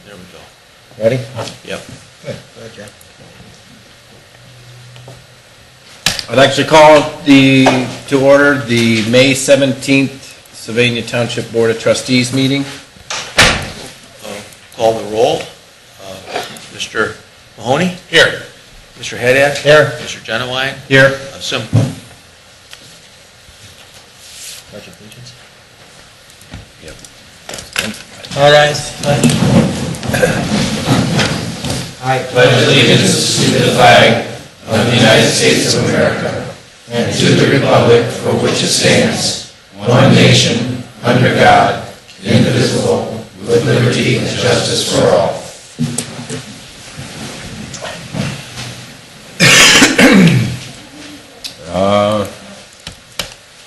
There we go. Ready? Yep. Good. Go ahead, Jeff. I'd like to call to order the May 17th Sylvania Township Board of Trustees meeting. Call the roll. Mr. Mahoney? Here. Mr. Haddad? Here. Mr. Genowine? Here. Simcoe? Pledge of allegiance. Yep. All rise. I pledge allegiance to the flag of the United States of America and to the republic for which it stands, one nation, under God, indivisible, with liberty and justice for all.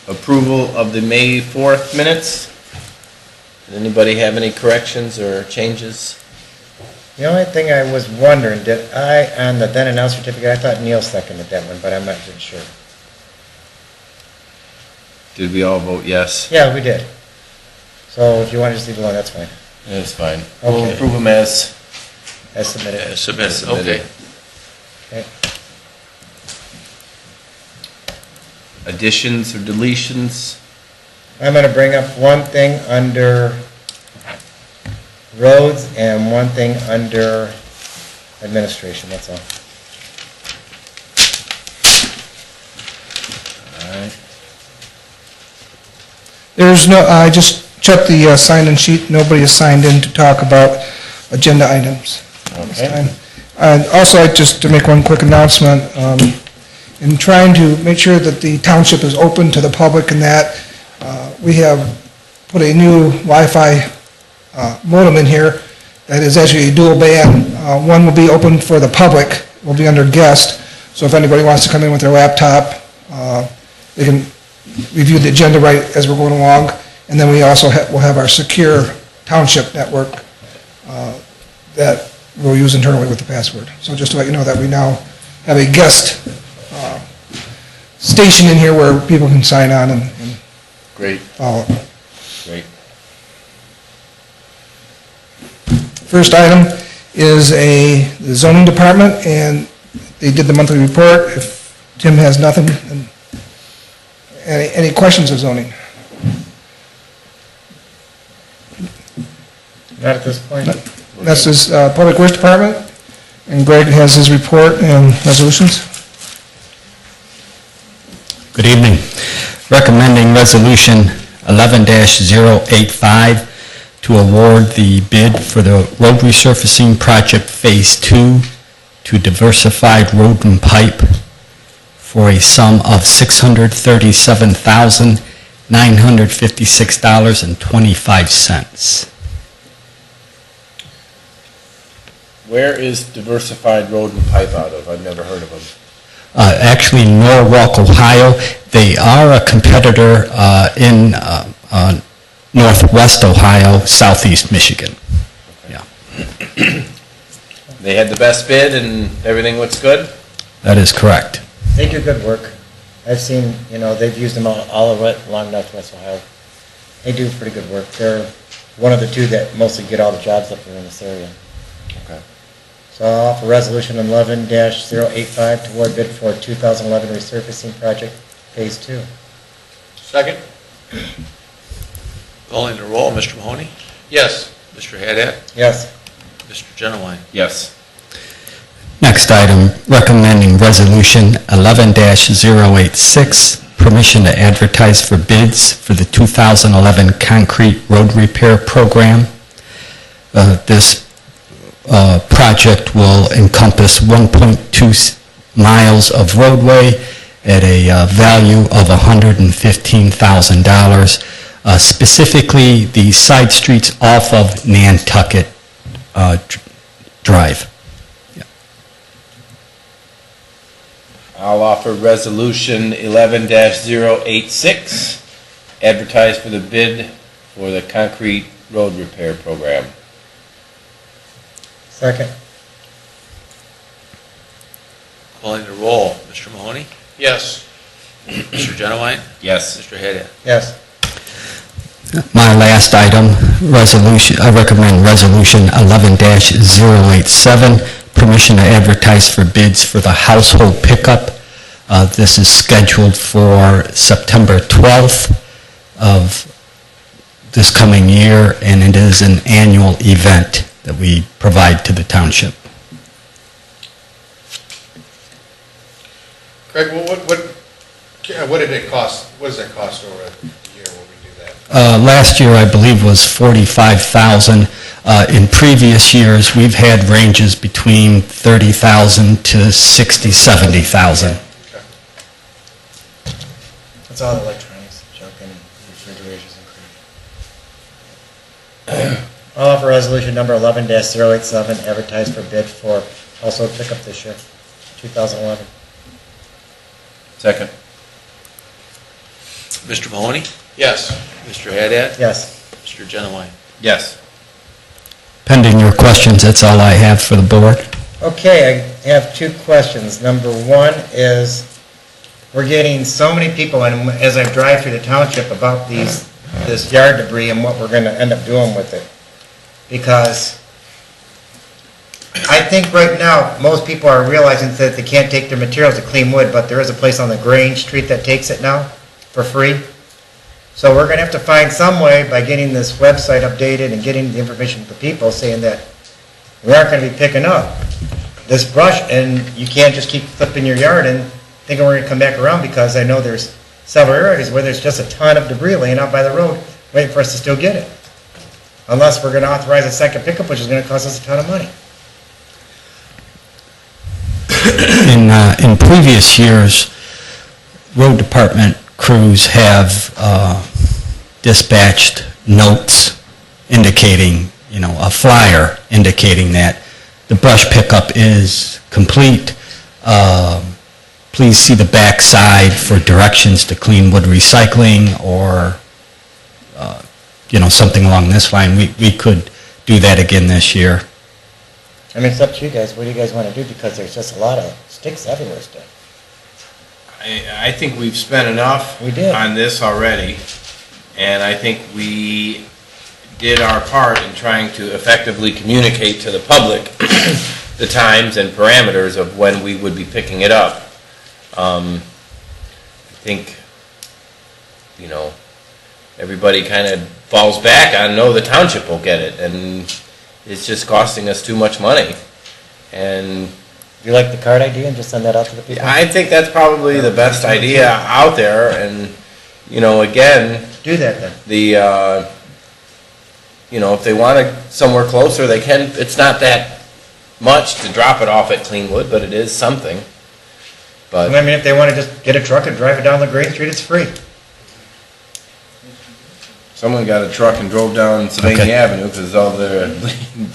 Approval of the May 4th minutes. Does anybody have any corrections or changes? The only thing I was wondering, did I, on the then and now certificate, I thought Neil seconded that one, but I'm not even sure. Did we all vote yes? Yeah, we did. So if you want to just leave it alone, that's fine. That's fine. Okay. We'll approve them as As submitted. Submitted. submitted. Okay. Okay. Additions or deletions? I'm going to bring up one thing under roads and one thing under administration, that's all. All right. There's no, I just checked the sign-in sheet. Nobody has signed in to talk about agenda items this Okay. time. And also, just to make one quick announcement, in trying to make sure that the township is open to the public and that, we have put a new Wi-Fi modem in here that is actually a dual band. One will be open for the public, will be under guest, so if anybody wants to come in with their laptop, they can review the agenda right as we're going along. And then we also will have our secure township network that we'll use internally with the password. So just to let you know that we now have a guest station in here where people can sign on and Great. follow. Great. First item is the zoning department, and they did the monthly report. If Tim has nothing, then any questions of zoning? Not at this point. That's his Public Works Department, and Greg has his report and resolutions. Good evening. Recommending Resolution 11-085 to award the bid for the road resurfacing project Phase 2 to Diversified Road and Pipe for a sum of $637,956.25. Where is Diversified Road and Pipe out of? I've never heard of them. Actually, Norwalk, Ohio. They are a competitor in Northwest Ohio, Southeast Michigan. Yeah, They had the best bid and everything looks good? that is correct. They do good work. I've seen, they've used them all along Northwest Ohio. They do pretty good work. They're one of the two that mostly get all the jobs up there in this area. Okay. So I'll offer resolution 11-085 to award bid for 2011 resurfacing project Phase 2. Second. Calling the roll. Mr. Mahoney? Yes. Mr. Haddad? Yes. Mr. Genowine? Yes. Next item, recommending Resolution 11-086, permission to advertise for bids for the 2011 concrete road repair program. This project will encompass 1.2 miles of roadway at a value of $115,000, specifically the side streets off of Nantucket Drive. I'll offer resolution 11-086, advertise for the bid for the concrete road repair program. Second. Calling the roll. Mr. Mahoney? Yes. Mr. Genowine? Yes. Mr. Haddad? Yes. My last item, resolution, I recommend Resolution 11-087, permission to advertise for bids for the household pickup. This is scheduled for September 12th of this coming year, and it is an annual event that we provide to the township. Craig, what did it cost, what does that cost over a year when we do that? Last year, I believe, was $45,000. In previous years, we've had ranges between $30,000 to $60,000, $70,000. It's all electronics, junk and refrigerators and I'll offer resolution number 11-087, advertised for bid for household pickup this year, 2011. Second. Mr. Mahoney? Yes. Mr. Haddad? Yes. Mr. Genowine? Yes. Pending your questions, that's all I have for the board. Okay, I have two questions. Number one is, we're getting so many people, and as I drive through the township, about this yard debris and what we're going to end up doing with it. Because I think right now, most people are realizing that they can't take their materials to clean wood, but there is a place on the Grange Street that takes it now for free. So we're going to have to find some way by getting this website updated and getting the information to people saying that we aren't going to be picking up this brush, and you can't just keep flipping your yard and thinking we're going to come back around, because I know there's several areas where there's just a ton of debris laying out by the road waiting for us to still get it. Unless we're going to authorize a second pickup, which is going to cost us a ton of money. In previous years, road department crews have dispatched notes indicating, a flyer indicating that the brush pickup is complete. Please see the back side for directions to clean wood recycling, or, something along this line. We could do that again this year. I mean, it's up to you guys. What do you guys want to do? Because there's just a lot of sticks everywhere still. I think we've spent enough We did. on this already, and I think we did our part in trying to effectively communicate to the public the times and parameters of when we would be picking it up. I think, everybody kind of falls back on, no, the township will get it, and it's just costing us too much money. And Do you like the card idea and just send that out to the people? I think that's probably the best idea out there, and, again, Do that then. if they want it somewhere closer, they can. It's not that much to drop it off at Cleanwood, but it is something. But I mean, if they want to just get a truck and drive it down the Green Street, it's free. someone got a truck and drove down Sylvania Okay. Avenue because all the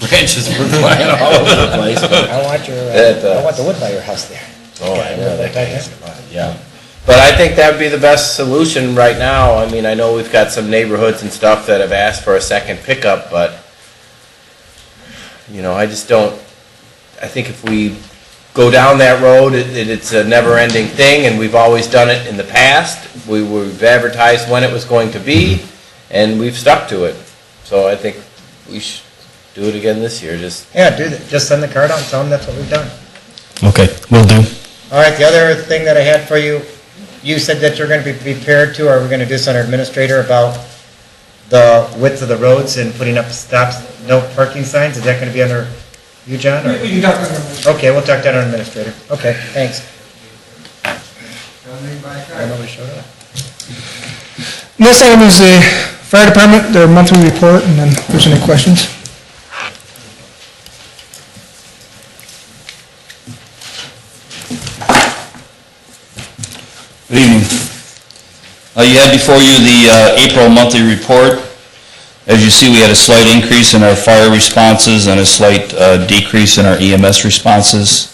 branches were flying all over the place. I want I want the wood by your house there. Oh, I know that guy. guy's about it, yeah. But I think that would be the best solution right now. I mean, I know we've got some neighborhoods and stuff that have asked for a second pickup, but, I just don't, I think if we go down that road, it's a never-ending thing, and we've always done it in the past. We've advertised when it was going to be, and we've stuck to it. So I think we should do it again this year, Yeah, do that. Just send the card out and tell them that's what we've done. Okay, will do. All right, the other thing that I had for you, you said that you're going to be prepared to, or we're going to do this under administrator, about the width of the roads and putting up stops, no parking signs. Is that going to be under you, John? Or? We can talk about it. Okay, we'll talk that on administrator. Okay, thanks. Nobody showed up. Next item is the fire department, their monthly report, and then if there's any questions. Good evening. You have before you the April monthly report. As you see, we had a slight increase in our fire responses and a slight decrease in our EMS responses.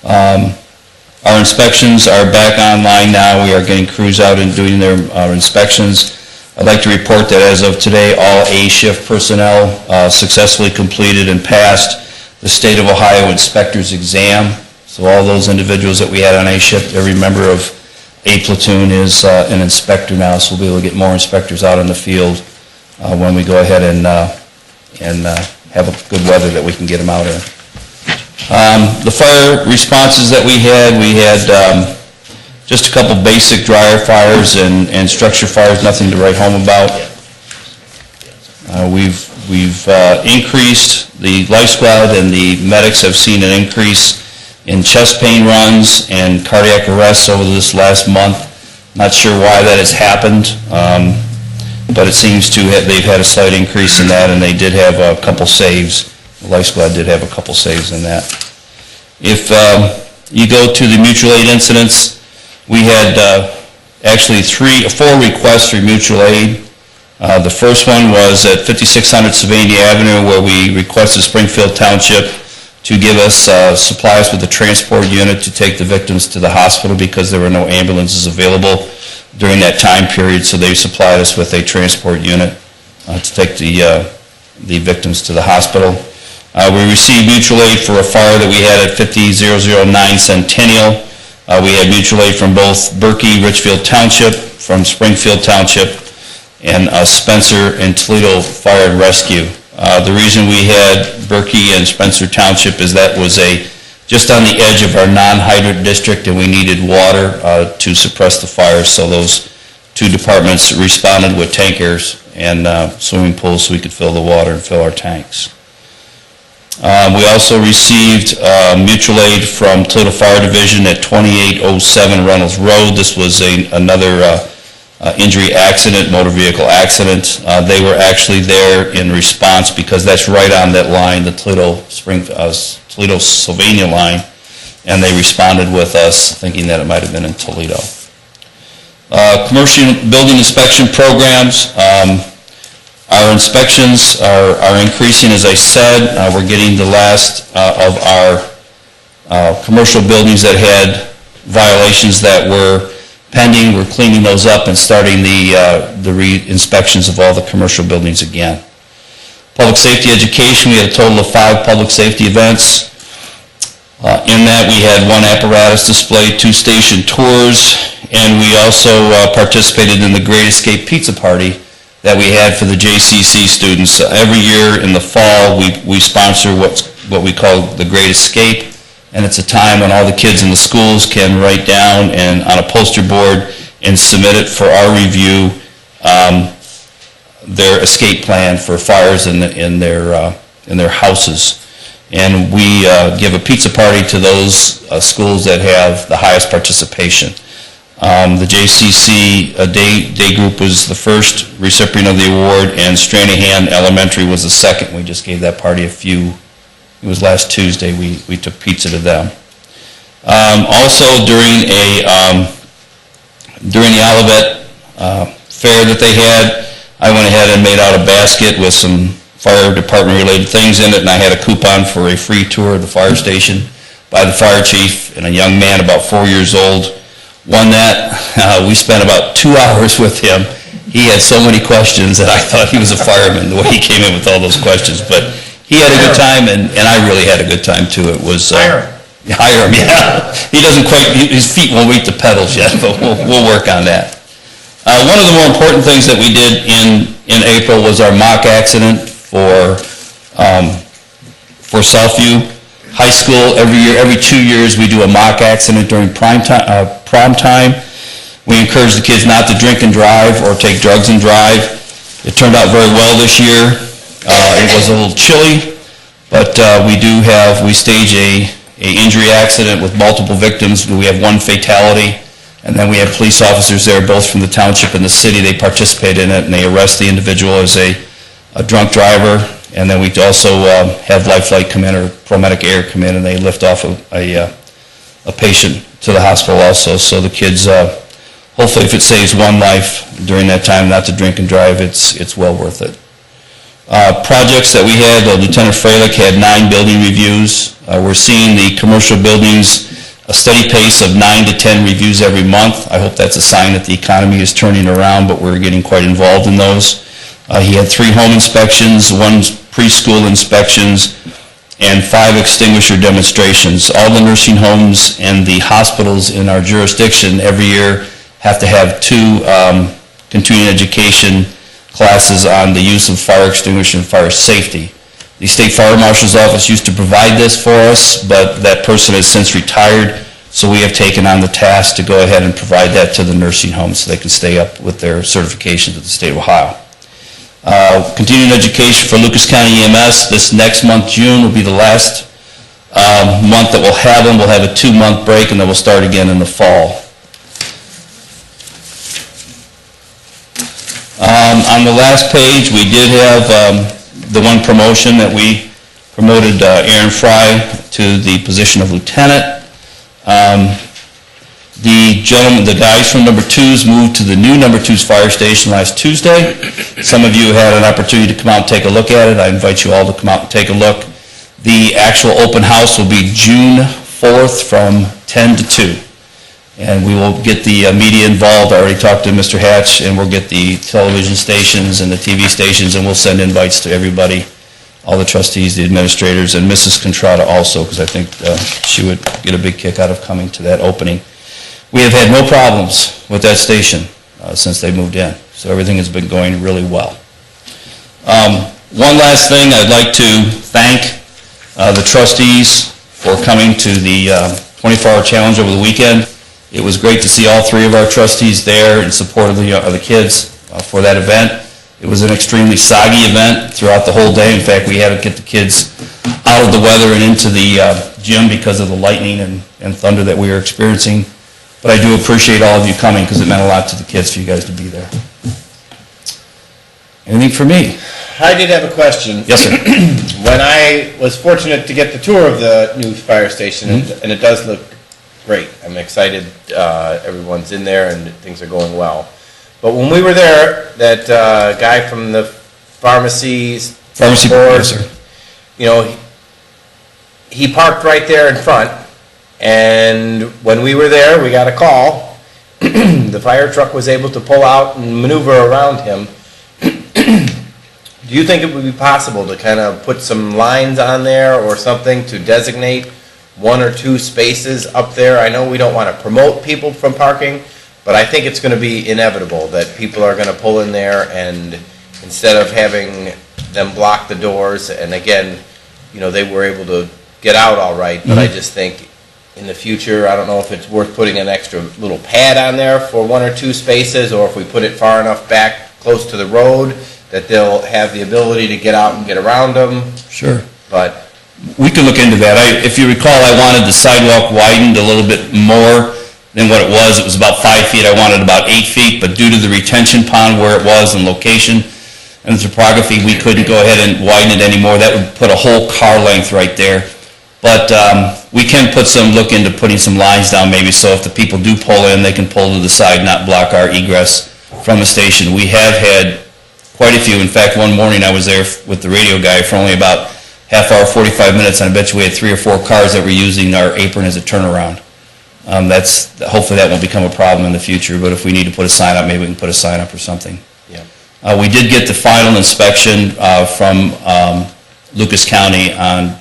Our inspections are back online now. We are getting crews out and doing their inspections. I'd like to report that as of today, all A-shift personnel successfully completed and passed the State of Ohio Inspector's Exam. So all those individuals that we had on A-shift, every member of A platoon is an inspector now, so we'll be able to get more inspectors out in the field when we go ahead and have a good weather that we can get them out in. The fire responses that we had just a couple basic dryer fires and structure fires, nothing to write home about. We've increased the life squad, and the medics have seen an increase in chest pain runs and cardiac arrests over this last month. Not sure why that has happened, but it seems to have, they've had a slight increase in that, and they did have a couple saves. The life squad did have a couple saves in that. If you go to the mutual aid incidents, we had actually 4 requests for mutual aid. The first one was at 5600 Sylvania Avenue, where we requested Springfield Township to give us supplies with a transport unit to take the victims to the hospital because there were no ambulances available during that time period, so they supplied us with a transport unit to take the victims to the hospital. We received mutual aid for a fire that we had at 50009 Centennial. We had mutual aid from both Berkey, Richfield Township, from Springfield Township, and Spencer and Toledo Fire and Rescue. The reason we had Berkey and Spencer Township is that was just on the edge of our non-hydrant district, and we needed water to suppress the fires, so those 2 departments responded with tankers and swimming pools so we could fill the water and fill our tanks. We also received mutual aid from Toledo Fire Division at 2807 Reynolds Road. This was another injury accident, motor vehicle accident. They were actually there in response because that's right on that line, the Toledo-Sylvania line, and they responded with us thinking that it might have been in Toledo. Commercial building inspection programs. Our inspections are increasing, as I said. We're getting the last of our commercial buildings that had violations that were pending. We're cleaning those up and starting the re-inspections of all the commercial buildings again. Public safety education, we had a total of 5 public safety events. In that, we had 1 apparatus display, 2 station tours, and we also participated in the Great Escape Pizza Party that we had for the JCC students. Every year in the fall, we sponsor what we call the Great Escape, and it's a time when all the kids in the schools can write down and on a poster board and submit it for our review, their escape plan for fires in their houses. And we give a pizza party to those schools that have the highest participation. The JCC day group was the first recipient of the award, and Stranahan Elementary was the second. We just gave that party it was last Tuesday, we took pizza to them. Also during the Olivet fair that they had, I went ahead and made out a basket with some fire department related things in it, and I had a coupon for a free tour of the fire station by the fire chief, and a young man about 4 years old won that. We spent about 2 hours with him. He had so many questions that I thought he was a fireman, the way he came in with all those questions. But he had a good time, and I really had a good time too. It was... Hire him, yeah. He doesn't quite, his feet won't reach the pedals yet, but we'll work on that. One of the more important things that we did in April was our mock accident for Southview High School. Every 2 years, we do a mock accident during prom time. We encourage the kids not to drink and drive or take drugs and drive. It turned out very well this year. It was a little chilly, but we stage a injury accident with multiple victims. We have 1 fatality, and then we have police officers there, both from the township and the city. They participate in it, and they arrest the individual as a drunk driver. And then we also have Life Flight come in, or Promedic Air come in, and they lift off a patient to the hospital also. So the kids, hopefully if it saves 1 life during that time not to drink and drive, it's well worth it. Projects that we had, Lieutenant Freilich had 9 building reviews. We're seeing the commercial buildings a steady pace of 9 to 10 reviews every month. I hope that's a sign that the economy is turning around, but we're getting quite involved in those. He had 3 home inspections, 1 preschool inspections, and 5 extinguisher demonstrations. All the nursing homes and the hospitals in our jurisdiction every year have to have 2 continuing education classes on the use of fire extinguisher and fire safety. The State Fire Marshal's Office used to provide this for us, but that person has since retired, so we have taken on the task to go ahead and provide that to the nursing homes so they can stay up with their certifications with the state of Ohio. Continuing education for Lucas County EMS, this next month, June, will be the last month that we'll have them. We'll have a 2-month break, and then we'll start again in the fall. On the last page, we did have the one promotion that we promoted Aaron Fry to the position of lieutenant. The guys from number 2's moved to the new number 2's fire station last Tuesday. Some of you had an opportunity to come out and take a look at it. I invite you all to come out and take a look. The actual open house will be June 4th from 10 to 2. And we will get the media involved. I already talked to Mr. Hatch, and we'll get the television stations and the TV stations, and we'll send invites to everybody, all the trustees, the administrators, and Mrs. Contrada also, because I think she would get a big kick out of coming to that opening. We have had no problems with that station since they moved in, so everything has been going really well. One last thing, I'd like to thank the trustees for coming to the 24-hour challenge over the weekend. It was great to see all 3 of our trustees there in support of the kids for that event. It was an extremely soggy event throughout the whole day. In fact, we had to get the kids out of the weather and into the gym because of the lightning and thunder that we were experiencing. But I do appreciate all of you coming because it meant a lot to the kids for you guys to be there. Anything for me? I did have a question. Yes, sir. When I was fortunate to get the tour of the new fire station, and it does look great. I'm excited everyone's in there and things are going well. But when we were there, that guy from the pharmacy board, yes, sir. You know, he parked right there in front, and when we were there, we got a call. The fire truck was able to pull out and maneuver around him. Do you think it would be possible to kind of put some lines on there or something to designate 1 or 2 spaces up there? I know we don't want to promote people from parking, but I think it's going to be inevitable that people are going to pull in there, and instead of having them block the doors, and again, you know, they were able to get out all right, but I just think in the future, I don't know if it's worth putting an extra little pad on there for 1 or 2 spaces, or if we put it far enough back close to the road that they'll have the ability to get out and get around them. Sure. But we can look into that. If you recall, I wanted the sidewalk widened a little bit more than what it was. It was about 5 feet. I wanted about 8 feet, but due to the retention pond where it was and location and the topography, we couldn't go ahead and widen it anymore. That would put a whole car length right there. But we can look into putting some lines down maybe, so if the people do pull in, they can pull to the side, not block our egress from the station. We have had quite a few. In fact, one morning I was there with the radio guy for only about half hour, 45 minutes, and I bet you we had 3 or 4 cars that were using our apron as a turnaround. Hopefully that won't become a problem in the future, but if we need to put a sign up, maybe we can put a sign up or something. yeah. We did get the final inspection from Lucas County on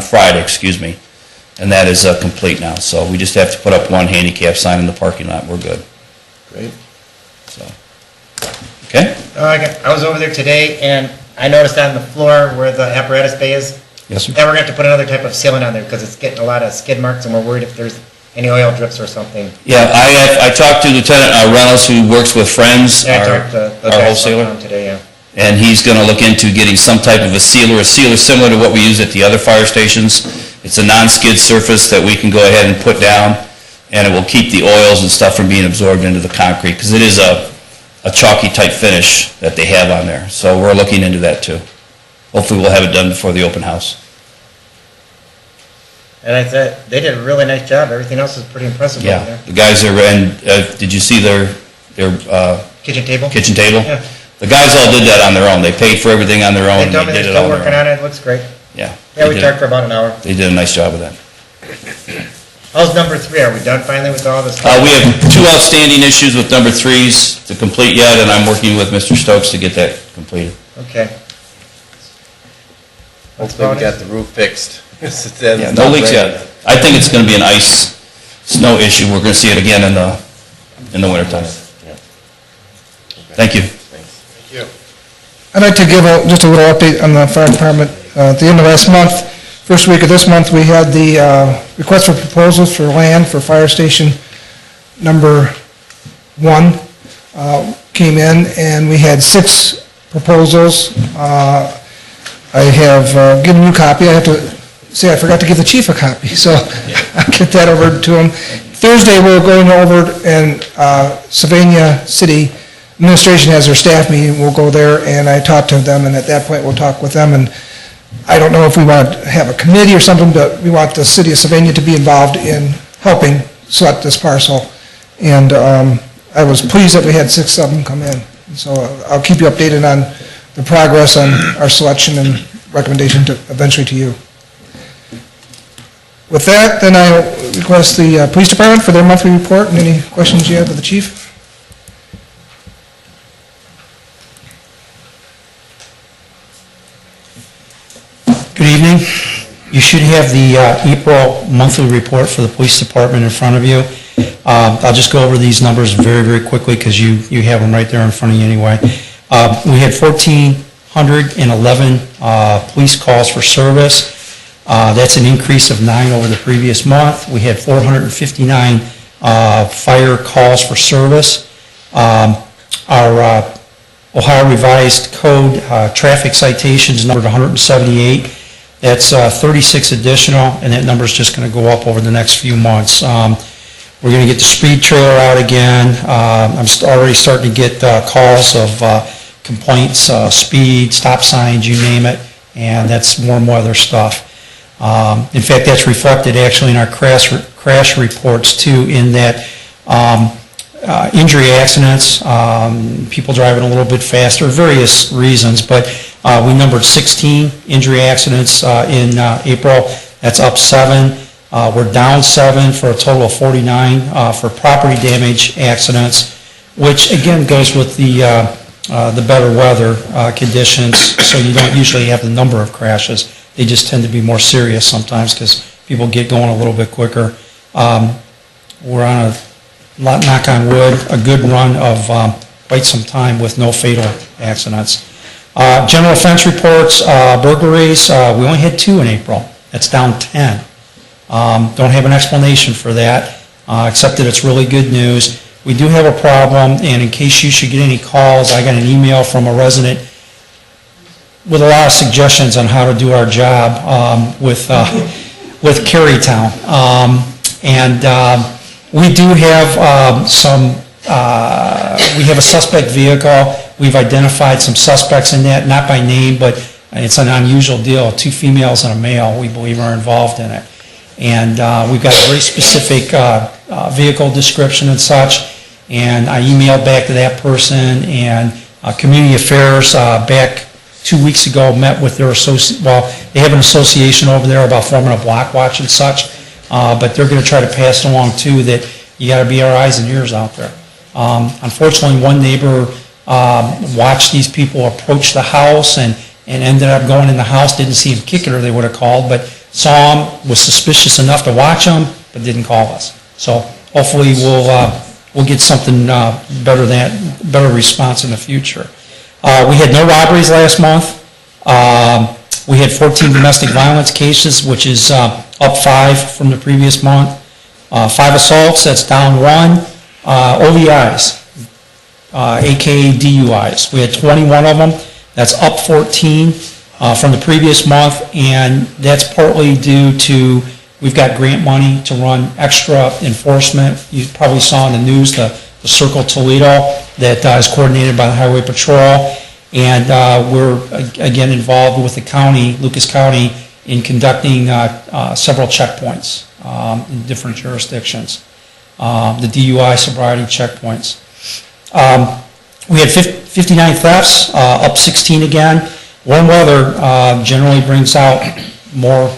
Friday, excuse me, and that is complete now. So we just have to put up 1 handicap sign in the parking lot. We're good. Great. So, okay? I was over there today, and I noticed on the floor where the apparatus bay is, Yes, sir. that we're going to have to put another type of sealant on there because it's getting a lot of skid marks, and we're worried if there's any oil drips or something. Yeah, I talked to Lieutenant Reynolds, who works with Friends, Yeah, I talked to the our guy wholesaler, today, yeah. and he's going to look into getting some type of a sealer similar to what we use at the other fire stations. It's a non-skid surface that we can go ahead and put down, and it will keep the oils and stuff from being absorbed into the concrete, because it is a chalky type finish that they have on there. So we're looking into that too. Hopefully we'll have it done before the open house. And I said, they did a really nice job. Everything else is pretty impressive over Yeah, there. the guys are, and did you see their Kitchen table? kitchen table? Yeah. The guys all did that on their own. They paid for everything on their own. They told me They they're did it still on working their own. on it. It looks great. Yeah. Yeah, they we did. talked for about an hour. They did a nice job with that. How's number 3? Are we done finally with all this? We have 2 outstanding issues with number 3s to complete yet, and I'm working with Mr. Stokes to get that completed. Okay. Hopefully we got the roof fixed. Yeah, no leaks yet. I think it's going to be an snow issue. We're going to see it again in the wintertime. Thank you. Thank you. I'd like to give just a little update on the fire department. At the end of last month, first week of this month, we had the request for proposals for land for fire station number 1 came in, and we had 6 proposals. I have given you a copy. I have to say I forgot to give the chief a copy, so I'll get that over to him. Thursday, we're going over, and Sylvania City Administration has their staff meeting. We'll go there, and I talked to them, and at that point, we'll talk with them. And I don't know if we want to have a committee or something, but we want the city of Sylvania to be involved in helping select this parcel. And I was pleased that we had 6 of them come in. So I'll keep you updated on the progress on our selection and recommendation to eventually to you. With that, then I request the police department for their monthly report, and any questions you have of the chief. Good evening. You should have the April monthly report for the police department in front of you. I'll just go over these numbers very, very quickly because you have them right there in front of you anyway. We had 1,411 police calls for service. That's an increase of 9 over the previous month. We had 459 fire calls for service. Our Ohio Revised Code traffic citations numbered 178. That's 36 additional, and that number is just going to go up over the next few months. We're going to get the speed trailer out again. I'm already starting to get calls of complaints, speed, stop signs, you name it, and that's more and more other stuff. In fact, that's reflected actually in our crash reports too, in that injury accidents, people driving a little bit faster, various reasons, but we numbered 16 injury accidents in April. That's up 7. We're down 7 for a total of 49 for property damage accidents, which again goes with the better weather conditions, so you don't usually have the number of crashes. They just tend to be more serious sometimes because people get going a little bit quicker. We're on a, knock on wood, a good run of quite some time with no fatal accidents. General offense reports, burglaries, we only had 2 in April. That's down 10. Don't have an explanation for that, except that it's really good news. We do have a problem, and in case you should get any calls, I got an email from a resident with a lot of suggestions on how to do our job with Carytown. We do have we have a suspect vehicle. We've identified some suspects in that, not by name, but it's an unusual deal. 2 females and a male, we believe, are involved in it. And we've got a very specific vehicle description and such. And I emailed back to that person, and Community Affairs back 2 weeks ago met with their they have an association over there about forming a block watch and such, but they're going to try to pass along too that you got to be our eyes and ears out there. Unfortunately, one neighbor watched these people approach the house and ended up going in the house, didn't see him kicking her, they would have called, but saw him, was suspicious enough to watch him, but didn't call us. So hopefully we'll get something better response in the future. We had no robberies last month. We had 14 domestic violence cases, which is up 5 from the previous month. 5 assaults, that's down 1. OVIs, aka DUIs, we had 21 of them. That's up 14 from the previous month, and that's partly due to we've got grant money to run extra enforcement. You probably saw in the news the Circle Toledo that is coordinated by the Highway Patrol, and we're again involved with the county, Lucas County, in conducting several checkpoints in different jurisdictions. The DUI sobriety checkpoints. We had 59 thefts, up 16 again. Warm weather generally brings out more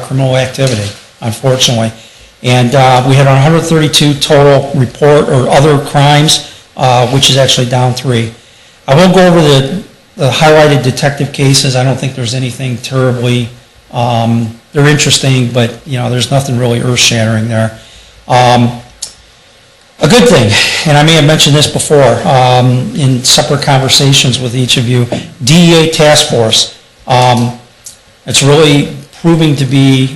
criminal activity, unfortunately. And we had 132 total report or other crimes, which is actually down 3. I won't go over the highlighted detective cases. I don't think there's anything terribly, they're interesting, but there's nothing really earth-shattering there. A good thing, and I may have mentioned this before in separate conversations with each of you, DEA task force. It's really proving to be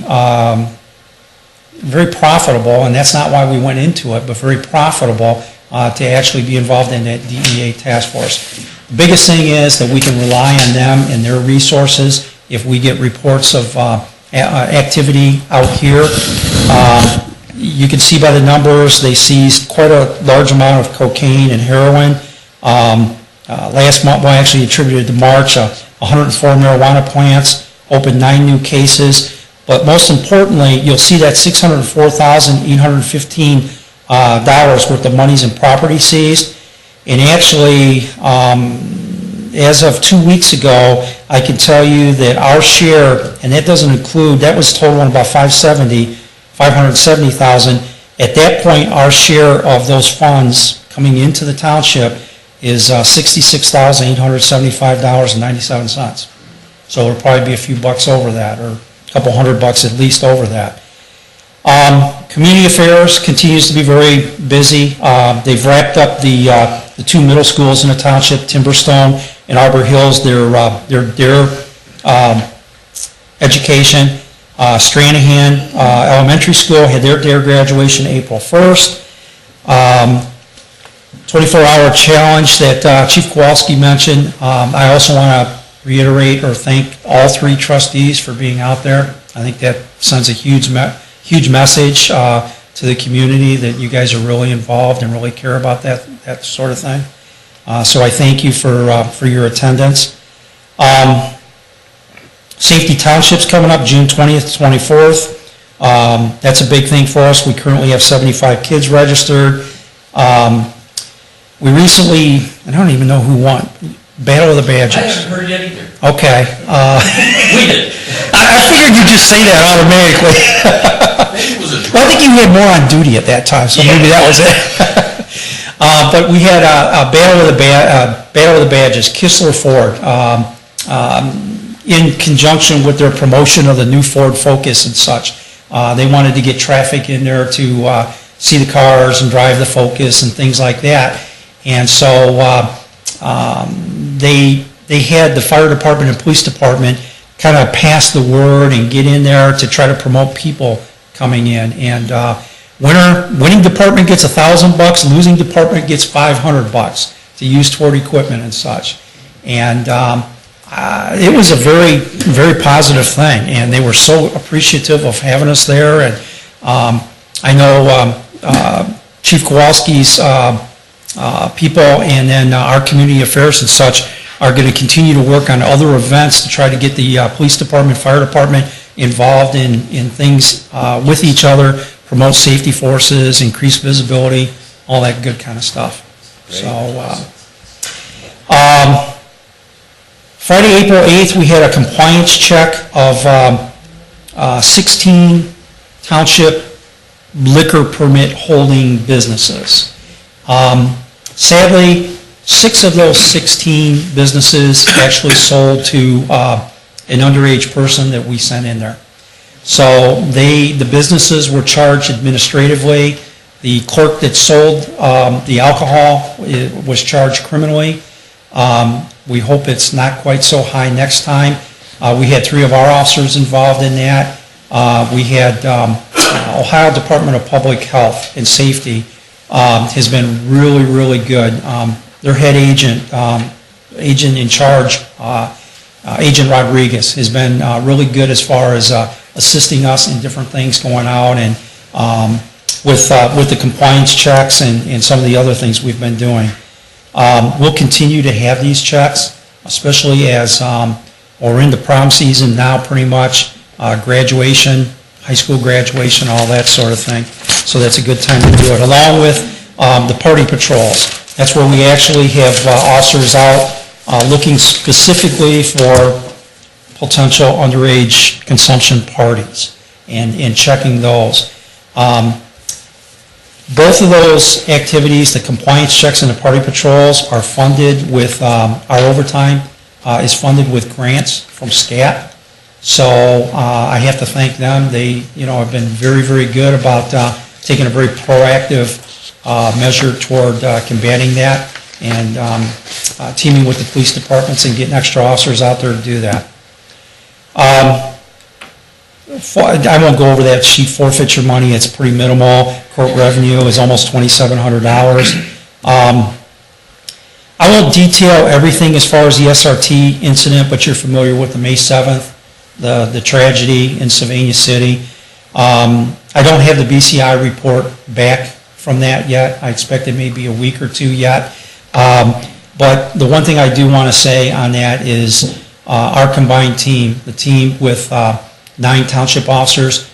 very profitable, and that's not why we went into it, but very profitable to actually be involved in that DEA task force. The biggest thing is that we can rely on them and their resources if we get reports of activity out here. You can see by the numbers, they seized quite a large amount of cocaine and heroin. Last month, well, actually attributed to March, 104 marijuana plants, opened 9 new cases. But most importantly, you'll see that $604,815 worth of monies and property seized. And actually, as of 2 weeks ago, I can tell you that our share, and that doesn't include, that was totaling about $570,000. At that point, our share of those funds coming into the township is $66,875.97. So it'll probably be a few bucks over that, or a couple $100 at least over that. Community affairs continues to be very busy. They've wrapped up the 2 middle schools in the township, Timberstone and Arbor Hills, their education. Stranahan Elementary School had their graduation April 1st. 24-hour challenge that Chief Kowalski mentioned. I also want to reiterate or thank all 3 trustees for being out there. I think that sends a huge message to the community that you guys are really involved and really care about that sort of thing. So I thank you for your attendance. Safety Township's coming up June 20th, 24th. That's a big thing for us. We currently have 75 kids registered. We recently, I don't even know who won, Battle of the Badges. I haven't heard yet either. Okay. We did. I figured you'd just say that automatically. Well, I think you had more on duty at that time, so maybe that was it. But we had a Battle of the Badges, Kistler Ford, in conjunction with their promotion of the new Ford Focus and such. They wanted to get traffic in there to see the cars and drive the Focus and things like that. And so they had the fire department and police department kind of pass the word and get in there to try to promote people coming in. And winning department gets $1,000, losing department gets $500 to use Ford equipment and such. And it was a very, very positive thing, and they were so appreciative of having us there. And I know Chief Kowalski's people and then our community affairs and such are going to continue to work on other events to try to get the police department, fire department involved in things with each other, promote safety forces, increase visibility, all that good kind of stuff. Great. So. Friday, April 8th, we had a compliance check of 16 township liquor permit holding businesses. Sadly, 6 of those 16 businesses actually sold to an underage person that we sent in there. So the businesses were charged administratively. The clerk that sold the alcohol was charged criminally. We hope it's not quite so high next time. We had 3 of our officers involved in that. We had Ohio Department of Public Health and Safety has been really, really good. Their head agent in charge, Agent Rodriguez, has been really good as far as assisting us in different things going out and with the compliance checks and some of the other things we've been doing. We'll continue to have these checks, especially as we're in the prom season now pretty much, graduation, high school graduation, all that sort of thing. So that's a good time to do it, along with the party patrols. That's where we actually have officers out looking specifically for potential underage consumption parties and checking those. Both of those activities, the compliance checks and the party patrols, are funded with, our overtime is funded with grants from SCAT. So I have to thank them. They, have been very, very good about taking a very proactive measure toward combating that, and teaming with the police departments and getting extra officers out there to do that. I won't go over that sheet. Forfeiture money, it's pretty minimal. Court revenue is almost $2,700. I won't detail everything as far as the SRT incident, but you're familiar with the May 7th, the tragedy in Sylvania City. I don't have the BCI report back from that yet. I expect it may be a week or two yet. But the one thing I do want to say on that is our combined team, the team with 9 township officers,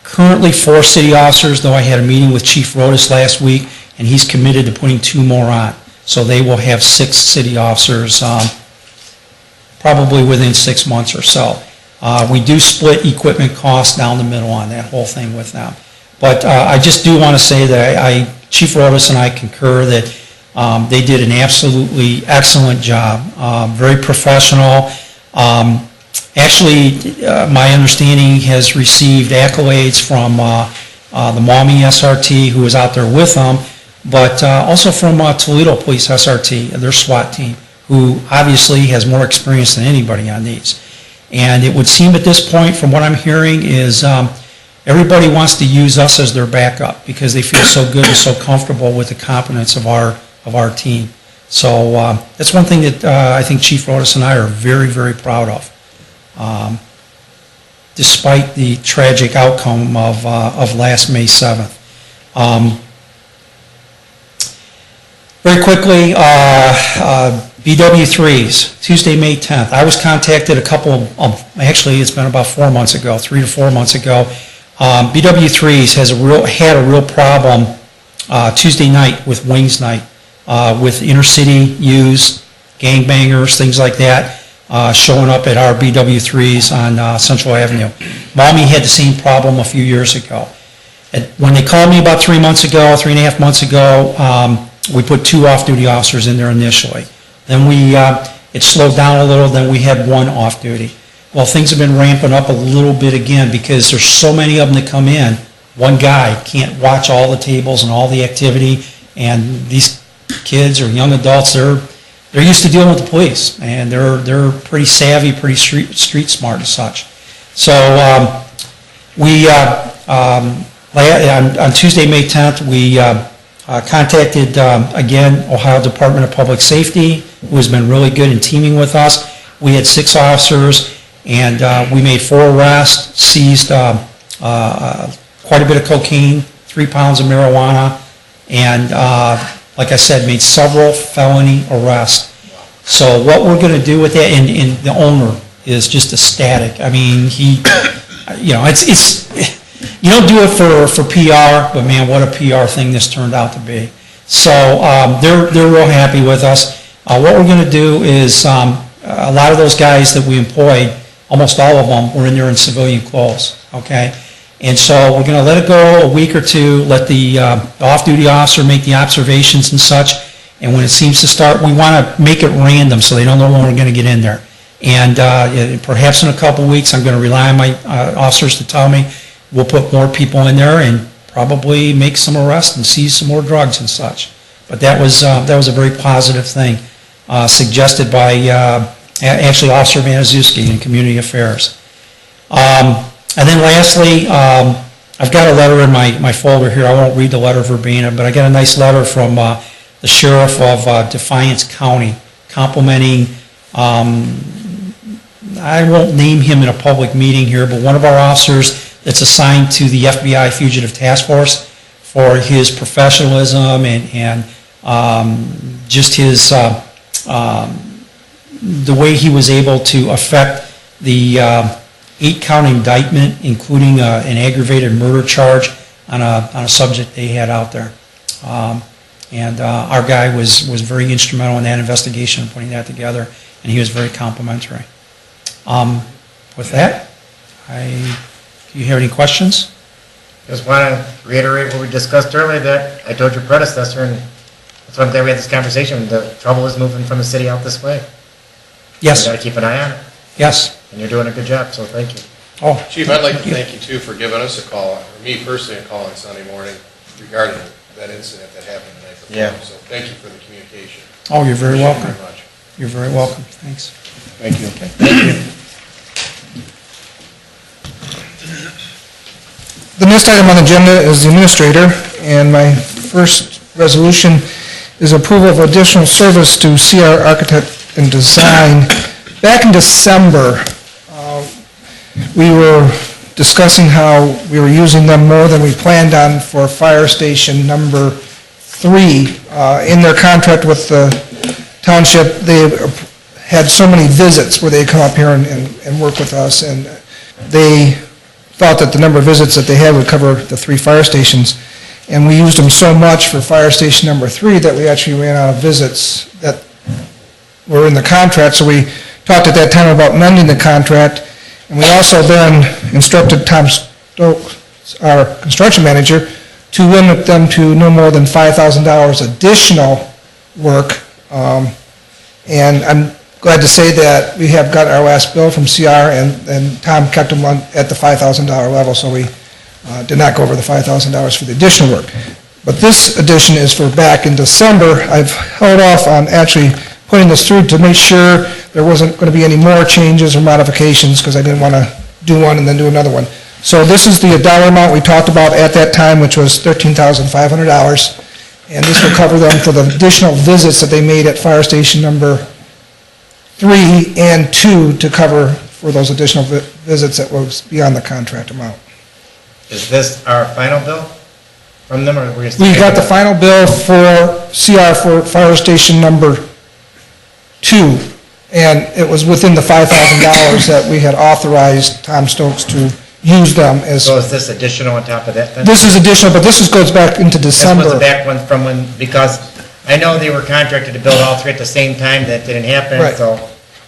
currently 4 city officers, though I had a meeting with Chief Rodas last week, and he's committed to putting 2 more on. So they will have 6 city officers probably within 6 months or so. We do split equipment costs down the middle on that whole thing with them. But I just do want to say that Chief Rodas and I concur that they did an absolutely excellent job, very professional. Actually, my understanding has received accolades from the Maumee SRT, who was out there with them, but also from Toledo Police SRT, their SWAT team, who obviously has more experience than anybody on these. And it would seem at this point, from what I'm hearing, is everybody wants to use us as their backup because they feel so good and so comfortable with the competence of our team. So that's one thing that I think Chief Rodas and I are very, very proud of. Despite the tragic outcome of last May 7th. Very quickly, BW3s, Tuesday, May 10th. I was contacted actually it's been about 4 months ago, 3 to 4 months ago. BW3s had a real problem Tuesday night with Wings Night, with inner city youths, gangbangers, things like that. Showing up at our BW3s on Central Avenue. Maumee had the same problem a few years ago. When they called me about 3 months ago, 3.5 months ago, we put 2 off-duty officers in there initially. Then it slowed down a little, then we had 1 off-duty. Well, things have been ramping up a little bit again because there's so many of them that come in. One guy can't watch all the tables and all the activity, and these kids or young adults, they're used to dealing with the police, and they're pretty savvy, pretty street smart and such. So on Tuesday, May 10th, we contacted, again, Ohio Department of Public Safety, who has been really good in teaming with us. We had 6 officers, and we made 4 arrests, seized quite a bit of cocaine, 3 pounds of marijuana, and like I said, made several felony arrests. So what we're going to do with that, and the owner is just ecstatic. I mean, you don't do it for PR, but man, what a PR thing this turned out to be. So they're real happy with us. What we're going to do is a lot of those guys that we employed, almost all of them, were in there in civilian clothes, okay? And so we're going to let it go a week or two, let the off-duty officer make the observations and such, and when it seems to start, we want to make it random so they don't know when we're going to get in there. And perhaps in a couple of weeks, I'm going to rely on my officers to tell me we'll put more people in there and probably make some arrests and seize some more drugs and such. But that was a very positive thing, suggested by actually Officer Vanaszewski in Community Affairs. And then lastly, I've got a letter in my folder here. I won't read the letter verbatim, but I got a nice letter from the sheriff of Defiance County complimenting, I won't name him in a public meeting here, but one of our officers that's assigned to the FBI Fugitive Task Force for his professionalism and just his, the way he was able to affect the 8-count indictment, including an aggravated murder charge on a subject they had out there. And our guy was very instrumental in that investigation and putting that together, and he was very complimentary. With that, do you have any questions? Just want to reiterate what we discussed earlier, that I told your predecessor, and that's why I'm glad we had this conversation. The trouble is moving from the city out this way. Yes. You got to keep an eye on it. Yes. And you're doing a good job, so thank you. Chief, I'd like to thank you too for giving us a call, or me personally a call on Sunday morning regarding that incident that happened the night before. Yeah. So thank you for the communication. Oh, you're very Appreciate it welcome. very much. You're very welcome. Thanks. Thank you. The next item on the agenda is the administrator, and my first resolution is approval of additional service to CR Architect and Design. Back in December, we were discussing how we were using them more than we planned on for fire station number 3. In their contract with the township, they had so many visits where they come up here and work with us, and they thought that the number of visits that they had would cover the 3 fire stations. And we used them so much for fire station number 3 that we actually ran out of visits that were in the contract. So we talked at that time about mending the contract. And we also then instructed Tom Stokes, our construction manager, to limit them to no more than $5,000 additional work. And I'm glad to say that we have got our last bill from CR, and Tom kept them at the $5,000 level, so we did not go over the $5,000 for the additional work. But this addition is for back in December. I've held off on actually putting this through to make sure there wasn't going to be any more changes or modifications, because I didn't want to do one and then do another one. So this is the dollar amount we talked about at that time, which was $13,500. And this will cover them for the additional visits that they made at fire station number 3 and 2 to cover for those additional visits that was beyond the contract amount. Is this our final bill from them, or we're just... We got the final bill for CR for fire station number 2, and it was within the $5,000 that we had authorized Tom Stokes to use them as... So is this additional on top of that then? This is additional, but this goes back into This December. was the back one from when, because I know they were contracted to build all 3 at the same time. That didn't happen, Right. so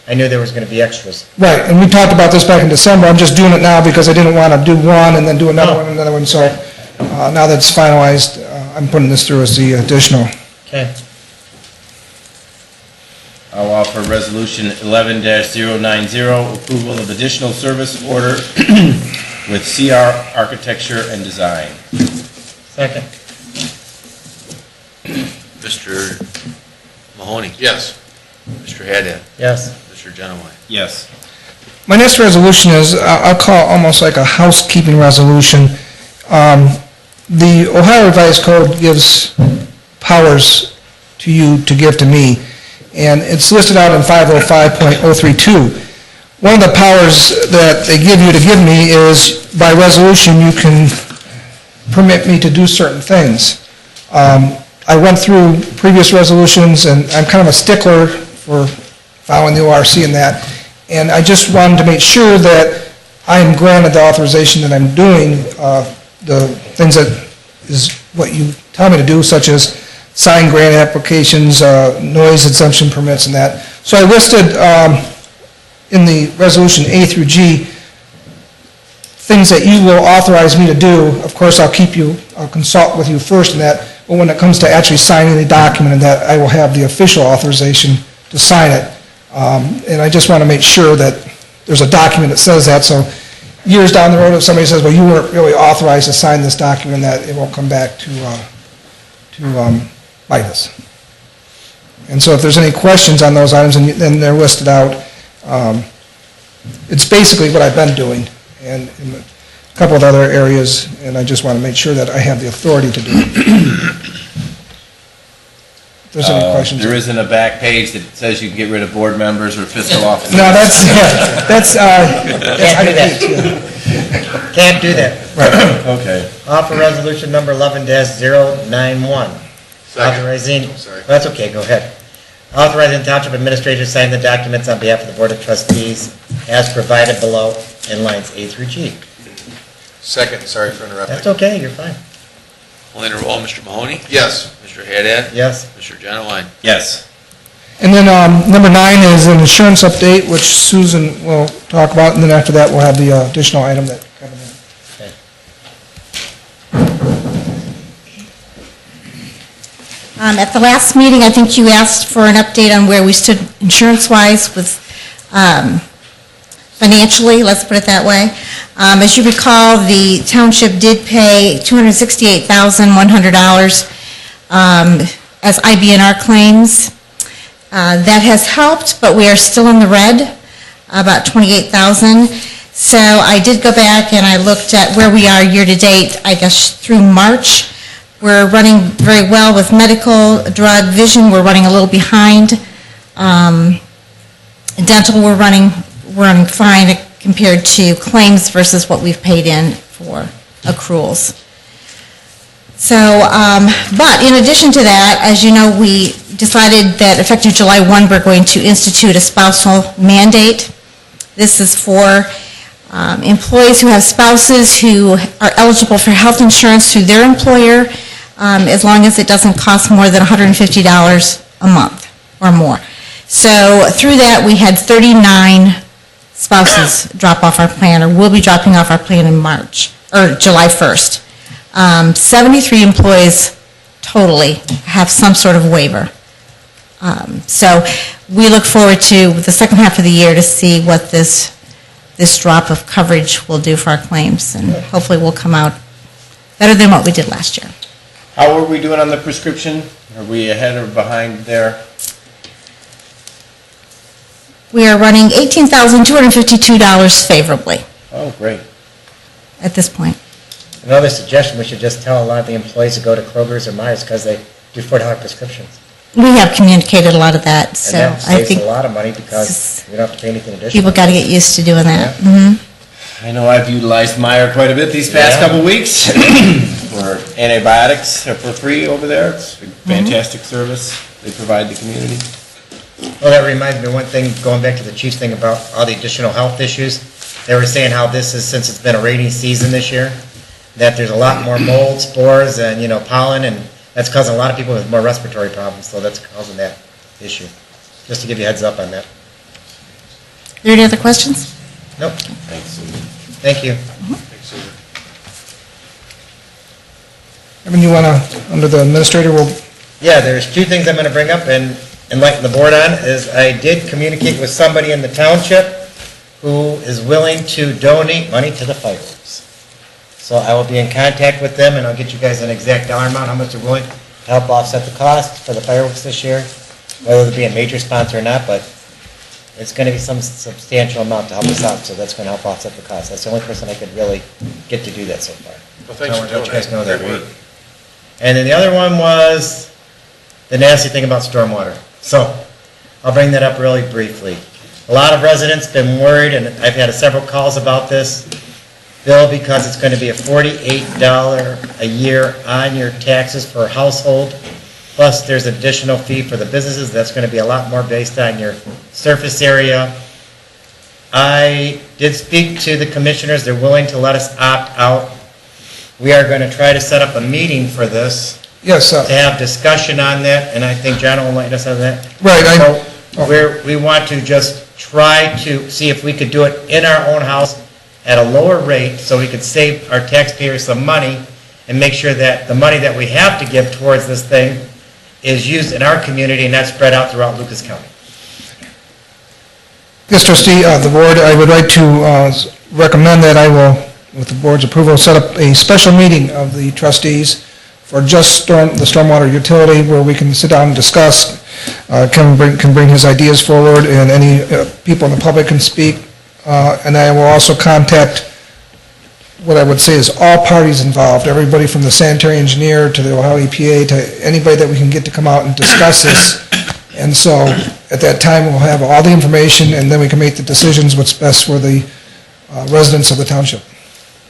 I knew there was going to be extras. Right, and we talked about this back in December. I'm just doing it now because I didn't want to do one and then do another one and another one. So now that it's finalized, I'm putting this through as the additional. Okay. I'll offer Resolution 11-090, approval of additional service order with CR Architecture and Design. Second. Mr. Mahoney? Yes. Mr. Haddad? Yes. Mr. Genowine? Yes. My next resolution is, I'll call it almost like a housekeeping resolution. The Ohio Revised Code gives powers to you to give to me, and it's listed out in 505.032. One of the powers that they give you to give me is, by resolution, you can permit me to do certain things. I went through previous resolutions, and I'm kind of a stickler for following the ORC in that, and I just wanted to make sure that I am granted the authorization that I'm doing the things that is what you tell me to do, such as sign grant applications, noise exemption permits, and that. So I listed in the resolution A through G things that you will authorize me to do. Of course, I'll consult with you first in that, but when it comes to actually signing the document and that, I will have the official authorization to sign it. And I just want to make sure that there's a document that says that, so years down the road, if somebody says, well, you weren't really authorized to sign this document, that it won't come back to bite us. And so if there's any questions on those items, and then they're listed out, it's basically what I've been doing, and in a couple of other areas, and I just want to make sure that I have the authority to do it. If there's any questions. There isn't a back page that says you can get rid of board members or fiscal officers. No, that's Can't do that. Can't do that. Okay. Offer resolution number 11-091. Second. Authorizing, Sorry. that's okay, go ahead. Authorizing township administrator to sign the documents on behalf of the Board of Trustees as provided below in lines A through G. Second, sorry for interrupting. That's okay, you're fine. Calling the roll, Mr. Mahoney? Yes. Mr. Haddad? Yes. Mr. Genowine? Yes. And then number 9 is an insurance update, which Susan will talk about, and then after that, we'll have the additional item that Kevin had. Okay. At the last meeting, I think you asked for an update on where we stood insurance-wise with financially, let's put it that way. As you recall, the township did pay $268,100 as IBNR claims. That has helped, but we are still in the red, about 28,000. So I did go back and I looked at where we are year-to-date, I guess through March. We're running very well with medical, drug, vision, we're running a little behind. Dental, we're running fine compared to claims versus what we've paid in for accruals. So, but in addition to that, as you know, we decided that effective July 1, we're going to institute a spousal mandate. This is for employees who have spouses who are eligible for health insurance through their employer, as long as it doesn't cost more than $150 a month or more. So through that, we had 39 spouses drop off our plan, or will be dropping off our plan in March, or July 1st. 73 employees totally have some sort of waiver. So we look forward to the second half of the year to see what this drop of coverage will do for our claims, and hopefully we'll come out better than what we did last year. How are we doing on the prescription? Are we ahead or behind there? We are running $18,252 favorably Oh, great. at this point. Another suggestion, we should just tell a lot of the employees to go to Kroger's or Myers because they do $4 prescriptions. We have communicated a lot of that, so And that I saves think a lot of money because we don't have to pay anything additional. people got to get used to doing that. Mhm. I know I've utilized Meyer quite a bit these past Yeah. couple weeks for antibiotics for free over there. It's a fantastic service they provide the community. Well, that reminds me of one thing, going back to the chief's thing about all the additional health issues. They were saying how this is, since it's been a rainy season this year, that there's a lot more mold, spores, and, pollen, and that's causing a lot of people with more respiratory problems, so that's causing that issue. Just to give you a heads up on that. Are there any other questions? Nope, Thanks, Susan. thank you. Evan, you want to, under the administrator, will, Yeah, there's two things I'm going to bring up and enlighten the board on, is I did communicate with somebody in the township who is willing to donate money to the fireworks. So I will be in contact with them, and I'll get you guys an exact dollar amount, how much they're willing to help offset the cost for the fireworks this year, whether it be a major sponsor or not, but it's going to be some substantial amount to help us out, so that's going to help offset the cost. That's the only person I could really get to do that so far. Well, thanks I for want to doing let you guys that. know that. Great work. And then the other one was the nasty thing about stormwater. So I'll bring that up really briefly. A lot of residents been worried, and I've had several calls about this bill because it's going to be a $48 a year on your taxes per household. Plus, there's additional fee for the businesses. That's going to be a lot more based on your surface area. I did speak to the commissioners. They're willing to let us opt out. We are going to try to set up a meeting for this, yes, to have discussion on that, and I think John will enlighten us on that. right, So we want to just try to see if we could do it in our own house at a lower rate, so we could save our taxpayers some money and make sure that the money that we have to give towards this thing is used in our community and not spread out throughout Lucas County. yes, trustee, the board, I would like to recommend that I will, with the board's approval, set up a special meeting of the trustees for just the stormwater utility, where we can sit down and discuss. Kevin can bring his ideas forward, and any people in the public can speak. And I will also contact, what I would say is all parties involved, everybody from the sanitary engineer to the Ohio EPA, to anybody that we can get to come out and discuss this. And so, at that time, we'll have all the information, and then we can make the decisions what's best for the residents of the township.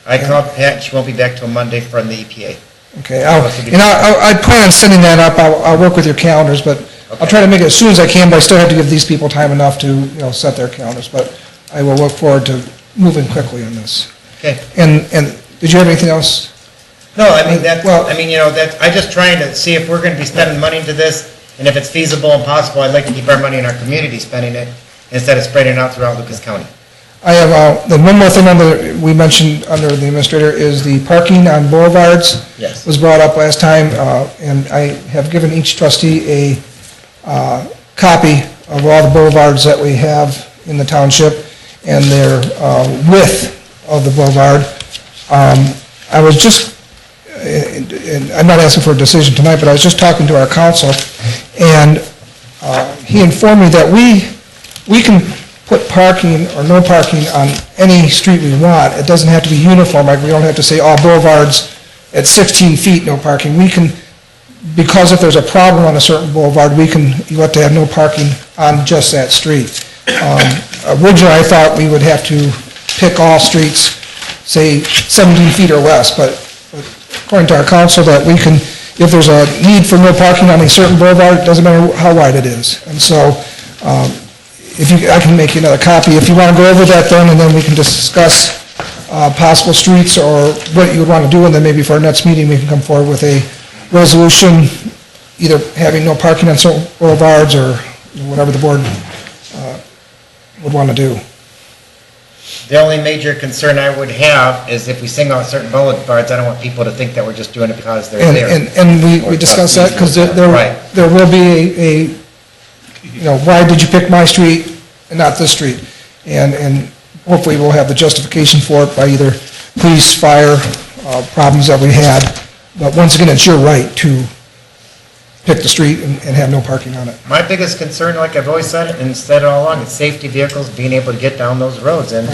I called Pat, she won't be back till Monday from the EPA. Okay, I plan on setting that up. I'll work with your calendars, but I'll try to make it as soon as I can, but I still have to give these people time enough to, set their calendars. But I will look forward to moving quickly on this. Okay. And did you have anything else? No, I mean, I'm just trying to see if we're going to be spending money into this, and if it's feasible and possible, I'd like to keep our money in our community spending it instead of spreading it out throughout Lucas County. I have, the one more thing we mentioned under the administrator is the parking on boulevards. Yes. Was brought up last time, and I have given each trustee a copy of all the boulevards that we have in the township and their width of the boulevard. I was just and I'm not asking for a decision tonight, but I was just talking to our council, and he informed me that we can put parking or no parking on any street we want. It doesn't have to be uniform, like we don't have to say all boulevards at 16 feet, no parking. We can, because if there's a problem on a certain boulevard, we can elect to have no parking on just that street. Originally, I thought we would have to pick all streets, say 17 feet or less, but according to our council, that we can, if there's a need for no parking on a certain boulevard, it doesn't matter how wide it is. And so, I can make you another copy if you want to go over that then, and then we can discuss possible streets or what you would want to do, and then maybe for our next meeting, we can come forward with a resolution, either having no parking on certain boulevards or whatever the board would want to do. The only major concern I would have is if we single out certain boulevards, I don't want people to think that we're just doing it because they're there. And we discussed that, because there will be why did you pick my street and not this street? And hopefully we'll have the justification for it by either police, fire, problems that we had. But once again, it's your right to pick the street and have no parking on it. My biggest concern, like I've always said it and said it all along, is safety vehicles being able to get down those roads. And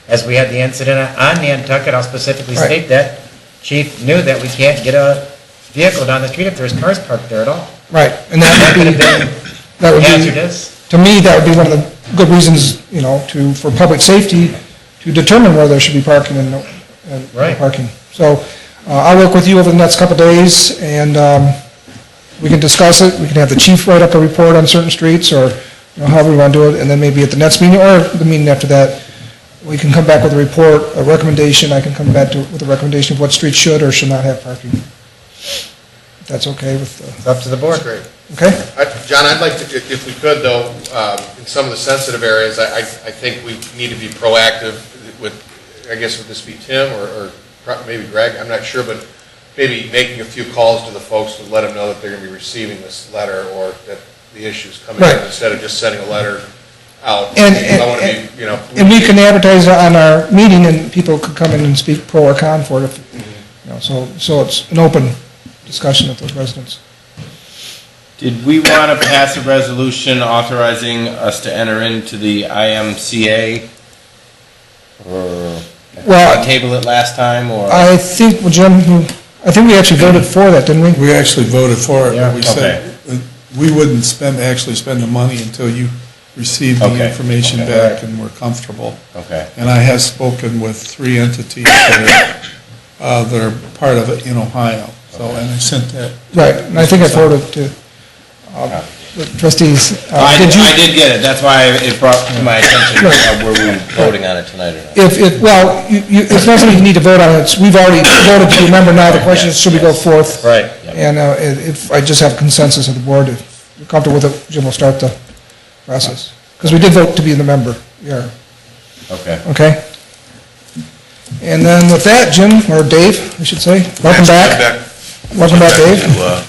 as we had the incident on Nantucket, I'll specifically state that Chief knew that we can't get a vehicle down the street if there's cars parked there at all. Right, and that would be hazardous. To me, that would be one of the good reasons, for public safety, to determine where there should be parking and no parking. So I'll work with you over the next couple of days, and we can discuss it. We can have the chief write up a report on certain streets, or however we want to do it, and then maybe at the next meeting or the meeting after that, we can come back with a report, a recommendation. I can come back with a recommendation of what streets should or should not have parking. If that's okay with It's up to the board. Great. Okay? John, I'd like to, if we could, though, in some of the sensitive areas, I think we need to be proactive with, I guess, would this be Tim or maybe Greg? I'm not sure, but maybe making a few calls to the folks to let them know that they're going to be receiving this letter or that the issue's coming in, instead of just sending a letter out. And we can advertise on our meeting, and people could come in and speak pro or con for it. So it's an open discussion with those residents. Did we want to pass a resolution authorizing us to enter into the IMCA? Or table it last time, or? I think, Jim, I think we actually voted for that, didn't we? We actually voted for it, but we said we wouldn't actually spend the money until you receive the information back and we're comfortable. Okay. And I have spoken with 3 entities that are part of it in Ohio. So, and I sent that. Right, and I think I forwarded to the trustees. I did get it. That's why it brought to my attention. Were we voting on it tonight or not? It's not something you need to vote on. We've already voted to remember. Now the question is, should we go forth? Right. And if I just have consensus of the board, if you're comfortable with it, Jim will start the process. Because we did vote to be in the member. Yeah. Okay. Okay? And then with that, Jim, or Dave, I should say, welcome back. Welcome back, Dave.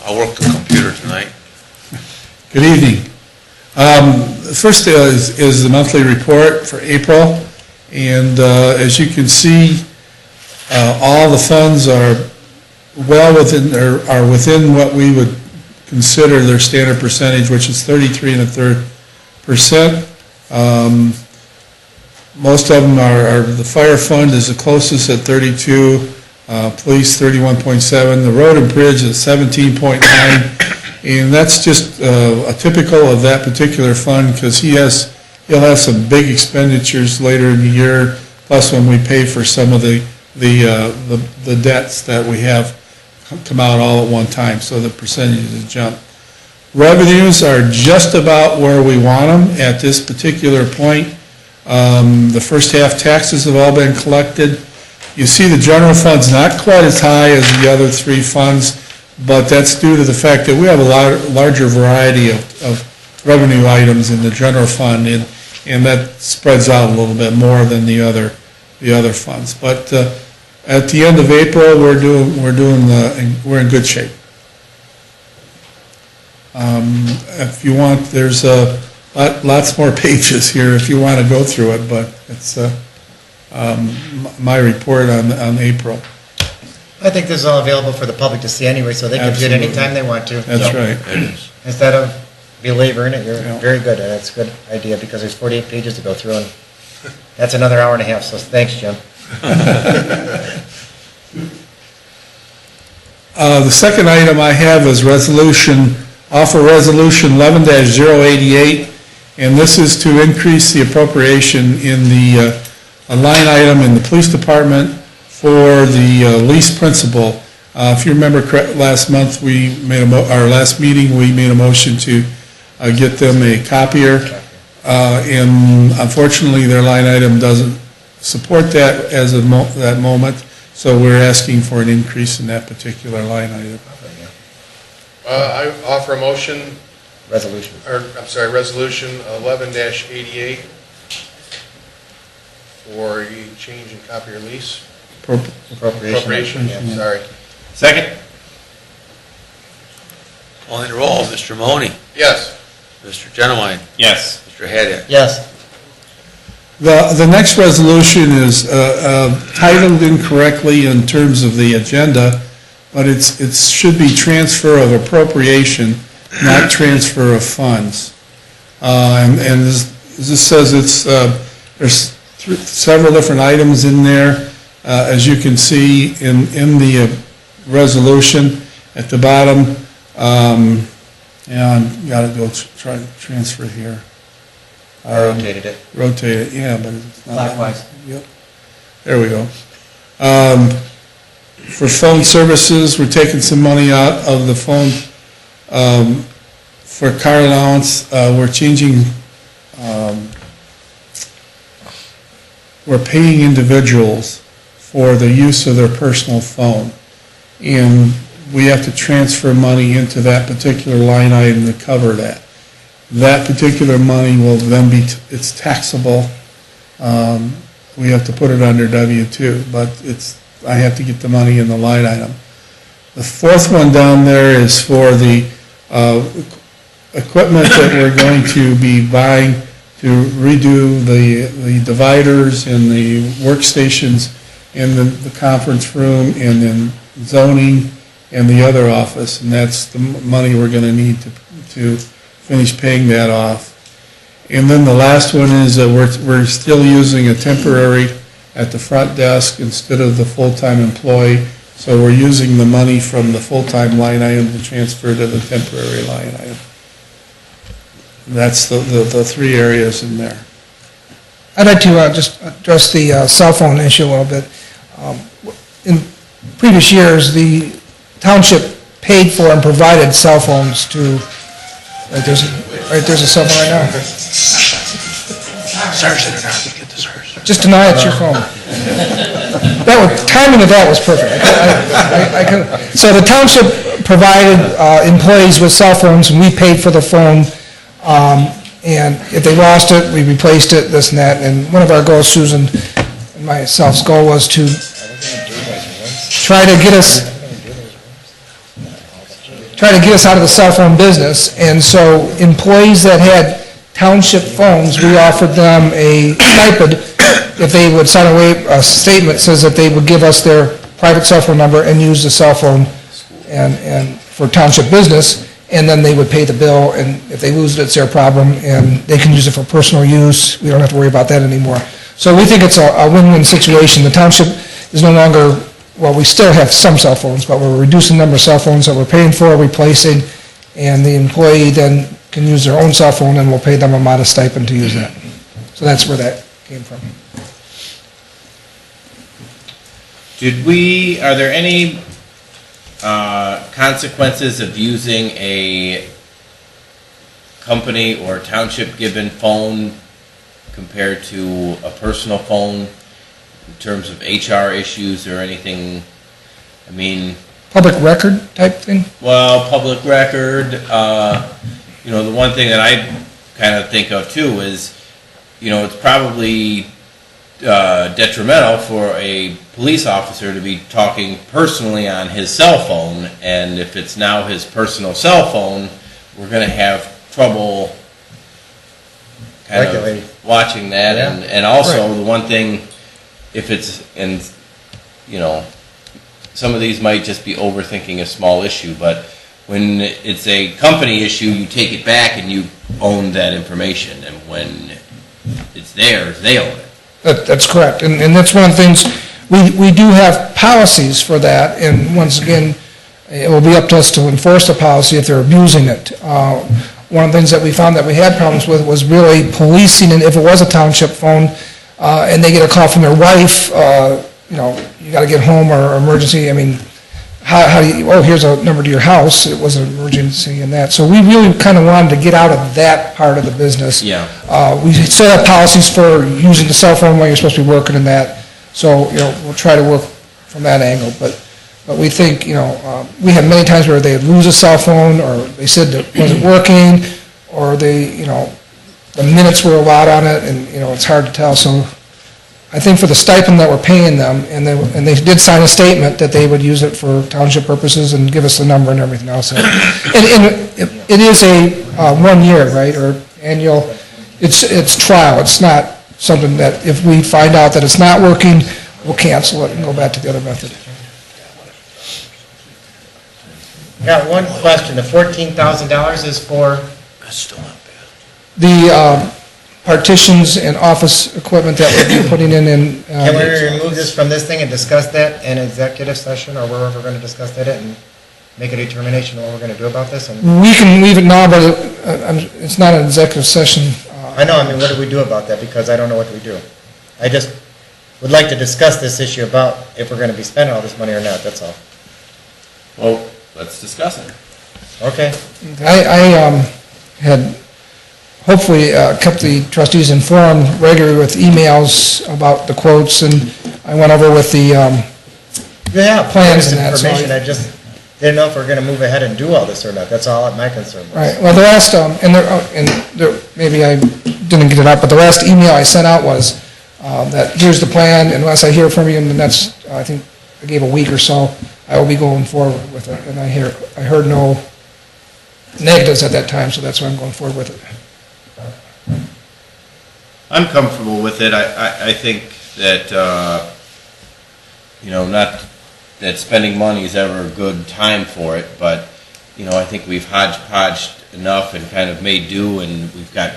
I'll work the computer tonight. Good evening. First is the monthly report for April, and as you can see, all the funds are well within, are within what we would consider their standard percentage, which is 33 1/3%. Most of them are the fire fund is the closest at 32, police 31.7, the road and bridge is 17.9, and that's just a typical of that particular fund, because he'll have some big expenditures later in the year, plus when we pay for some of the debts that we have come out all at one time, so the percentages jump. Revenues are just about where we want them at this particular point. The first half taxes have all been collected. You see the general fund's not quite as high as the other 3 funds, but that's due to the fact that we have a larger variety of revenue items in the general fund, and that spreads out a little bit more than the other funds. But at the end of April, we're in good shape. If you want, there's lots more pages here if you want to go through it, but it's my report on April. I think this is all available for the public to see anyway, so they can view it Absolutely. anytime they want to. That's So, right. Instead of belaboring it, you're Yeah. very good at it. It's a good idea, because there's 48 pages to go through, and that's another hour and a half, so thanks, Jim. The second item I have is offer resolution 11-088, and this is to increase the appropriation in the a line item in the police department for the lease principal. If you remember last month, our last meeting, we made a motion to get them a copier, and unfortunately, their line item doesn't support that as of that moment, so we're asking for an increase in that particular line item. I offer a motion, Resolution. resolution 11-88 for a change in copier lease. Appropriation, Yeah. sorry. Second? Calling the roll, Mr. Mahoney, Yes. Mr. Genowine, Yes. Mr. Haddad. Yes. The next resolution is titled incorrectly in terms of the agenda, but it should be transfer of appropriation, not transfer of funds. And this says there's several different items in there, as you can see in the resolution at the bottom. And got to go try to transfer here. I rotated it. Rotate it, yeah, but it's not. Clockwise. Yep. There we go. For phone services, we're taking some money out of the phone, for car allowance. We're changing, we're paying individuals for the use of their personal phone. And we have to transfer money into that particular line item to cover that. That particular money will then it's taxable. We have to put it under W-2, but I have to get the money in the line item. The fourth one down there is for the equipment that we're going to be buying to redo the dividers and the workstations in the conference room and then zoning and the other office, and that's the money we're going to need to finish paying that off. And then the last one is that we're still using a temporary at the front desk instead of the full-time employee, so we're using the money from the full-time line item to transfer to the temporary line item. That's the three areas in there. I'd like to just address the cell phone issue a little bit. In previous years, the township paid for and provided cell phones to, there's a cell phone right now. Just deny it's your phone. Timing of that was perfect. So the township provided employees with cell phones, and we paid for the phone. And if they lost it, we replaced it, this and that. And one of our goals, Susan and myself's goal, was to try to get us out of the cell phone business. And so employees that had township phones, we offered them a stipend if they would sign a statement that says that they would give us their private cell phone number and use the cell phone and for township business, and then they would pay the bill, and if they lose it, it's their problem, and they can use it for personal use. We don't have to worry about that anymore. So we think it's a win-win situation. The township is no longer, well, we still have some cell phones, but we're reducing the number of cell phones that we're paying for, replacing, and the employee then can use their own cell phone, and we'll pay them a modest stipend to use that. So that's where that came from. Are there any consequences of using a company or township-given phone compared to a personal phone in terms of HR issues or anything? I mean... Public record type thing? Well, public record, the one thing that I kind of think of too is, it's probably detrimental for a police officer to be talking personally on his cell phone, and if it's now his personal cell phone, we're going to have trouble kind of watching that. And also the one thing, if it's some of these might just be overthinking a small issue, but when it's a company issue, you take it back and you own that information, and when it's theirs, they own it. That's correct, and that's one of the things, we do have policies for that, and once again, it will be up to us to enforce the policy if they're abusing it. One of the things that we found that we had problems with was really policing, and if it was a township phone, and they get a call from their wife, you know, you gotta get home or emergency, I mean, how do you, oh, here's a number to your house, it was an emergency and that. So we really kind of wanted to get out of that part of the business. Yeah. We set up policies for using the cell phone while you're supposed to be working and that. So, you know, we'll try to work from that angle. But we think, you know, we have many times where they lose a cell phone, or they said it wasn't working, or they, you know, the minutes were a lot on it, and, you know, it's hard to tell. So I think for the stipend that we're paying them, and they did sign a statement that they would use it for township purposes and give us the number and everything else. And it is a 1 year, right, or annual, it's trial. It's not something that if we find out that it's not working, we'll cancel it and go back to the other method. Got one question, the $14,000 is for? That's still not bad. The partitions and office equipment that we'll be putting in. Can we remove this from this thing and discuss that in executive session, or wherever we're going to discuss that and make a determination of what we're going to do about this? And We can leave it now, but it's not an executive session. I know, I mean, what do we do about that? Because I don't know what we do. I just would like to discuss this issue about if we're going to be spending all this money or not, that's all. Well, let's discuss it. Okay. I had hopefully kept the trustees informed regularly with emails about the quotes, and I went over with the plans and that. Information, I just didn't know if we're going to move ahead and do all this or not. That's all my concern was. Right, well, the last, maybe I didn't get it out, but the last email I sent out was that here's the plan, unless I hear from you, and that's, I think I gave a week or so, I will be going forward with it, and I heard no negatives at that time, so that's why I'm going forward with it. I'm comfortable with it. I think that, you know, not that spending money is ever a good time for it, but, you know, I think we've hodgepodged enough and kind of made do, and we've got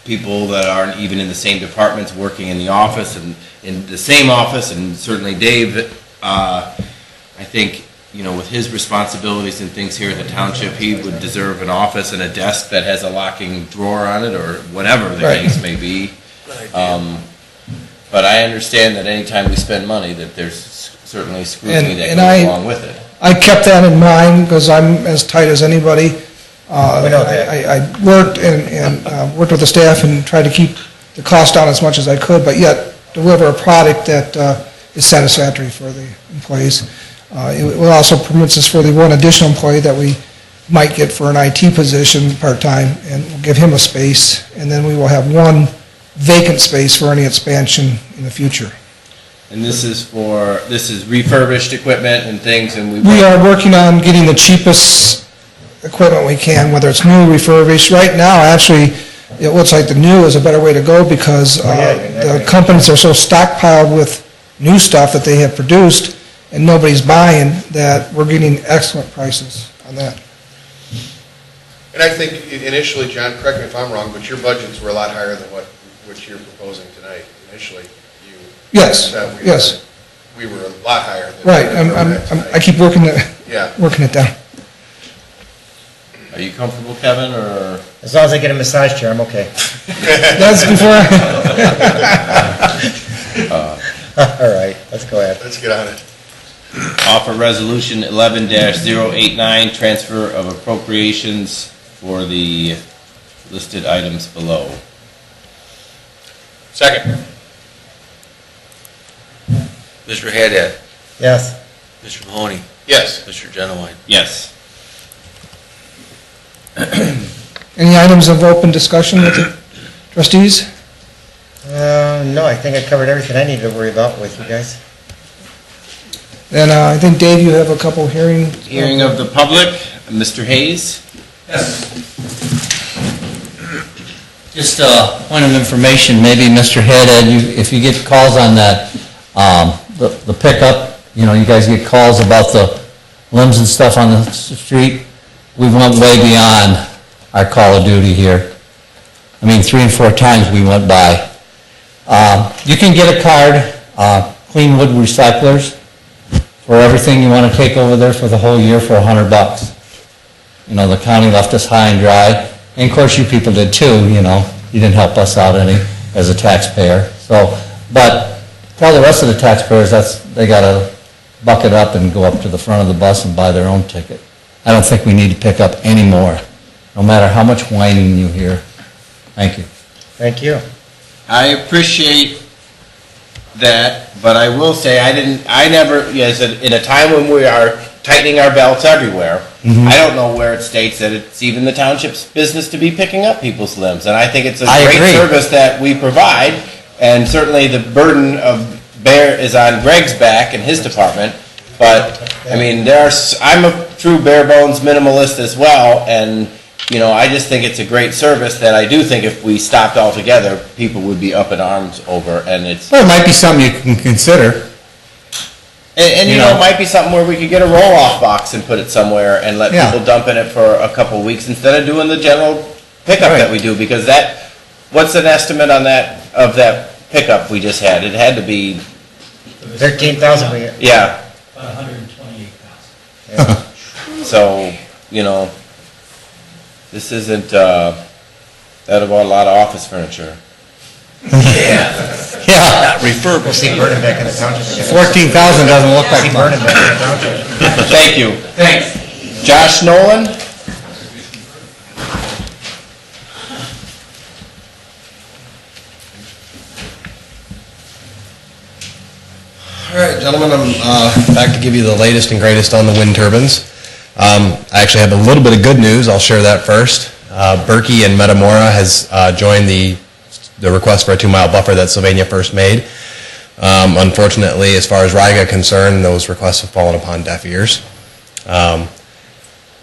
people that aren't even in the same departments working in the office and in the same office, and certainly Dave, I think, you know, with his responsibilities and things here at the township, he would deserve an office and a desk that has a locking drawer on it, or whatever the case may be. But I understand that anytime we spend money, that there's certainly scrutiny that goes along with it. I kept that in mind, because I'm as tight as anybody. We know that. I worked and worked with the staff and tried to keep the cost down as much as I could, but yet deliver a product that is satisfactory for the employees. It will also permits us for the one additional employee that we might get for an IT position part-time, and we'll give him a space, and then we will have one vacant space for any expansion in the future. And this is refurbished equipment and things, and We are working on getting the cheapest equipment we can, whether it's new, refurbished. Right now, actually, it looks like the new is a better way to go, because the companies are so stockpiled with new stuff that they have produced, and nobody's buying, that we're getting excellent prices on that. And I think initially, John, correct me if I'm wrong, but your budgets were a lot higher than what you're proposing tonight. Initially, you Yes, said yes. we were a lot higher than. Right, I keep working it down. Are you comfortable, Kevin, or? As long as I get a massage chair, I'm okay. That's before. All right, let's go ahead. Let's get on it. Offer resolution 11-089, transfer of appropriations for the listed items below. Second. Mr. Haddad? Yes. Mr. Mahoney? Yes. Mr. Genowine? Yes. Any items of open discussion with the trustees? No, I think I covered everything I needed to worry about with you guys. And I think, Dave, you have a couple hearings. Hearing of the public, Mr. Hayes. Yes. Just a point of information, maybe Mr. Haddad, if you get calls on that, the pickup You know, you guys get calls about the limbs and stuff on the street. We went way beyond our call of duty here. I mean, 3 and 4 times we went by. You can get a card, Clean Wood Recyclers, for everything you want to take over there for the whole year for $100. You know, the county left us high and dry, and of course you people did too, you know. You didn't help us out any as a taxpayer. So, but tell the rest of the taxpayers they got to buck it up and go up to the front of the bus and buy their own ticket. I don't think we need to pick up any more, no matter how much whining you hear. Thank you. Thank you. I appreciate that, but I will say I never, yes, in a time when we are tightening our belts everywhere, I don't know where it states that it's even the township's business to be picking up people's limbs. And I think it's a great service that we provide, and certainly the burden of bear is on Greg's back and his department. But, I mean, I'm a true bare bones minimalist as well, and, you know, I just think it's a great service that I do think if we stopped altogether, people would be up in arms over, and it's... Well, it might be something you can consider. And you know, it might be something where we could get a roll-off box and put it somewhere and let people dump in it for a couple of weeks instead of doing the general pickup that we do, because what's an estimate on of that pickup we just had? It had to be... 13,000. Yeah. About 128,000. So, you know, this isn't, that about a lot of office furniture. Yeah. Refurbished. We'll see burning back in the township again. 14,000 doesn't look like burning back in the township. Thank you. Thanks. Josh Nolan? All right, gentlemen, I'm back to give you the latest and greatest on the wind turbines. I actually have a little bit of good news. I'll share that first. Berkey and Metamora has joined the request for a 2-mile buffer that Sylvania first made. Unfortunately, as far as Riga concerned, those requests have fallen upon deaf ears.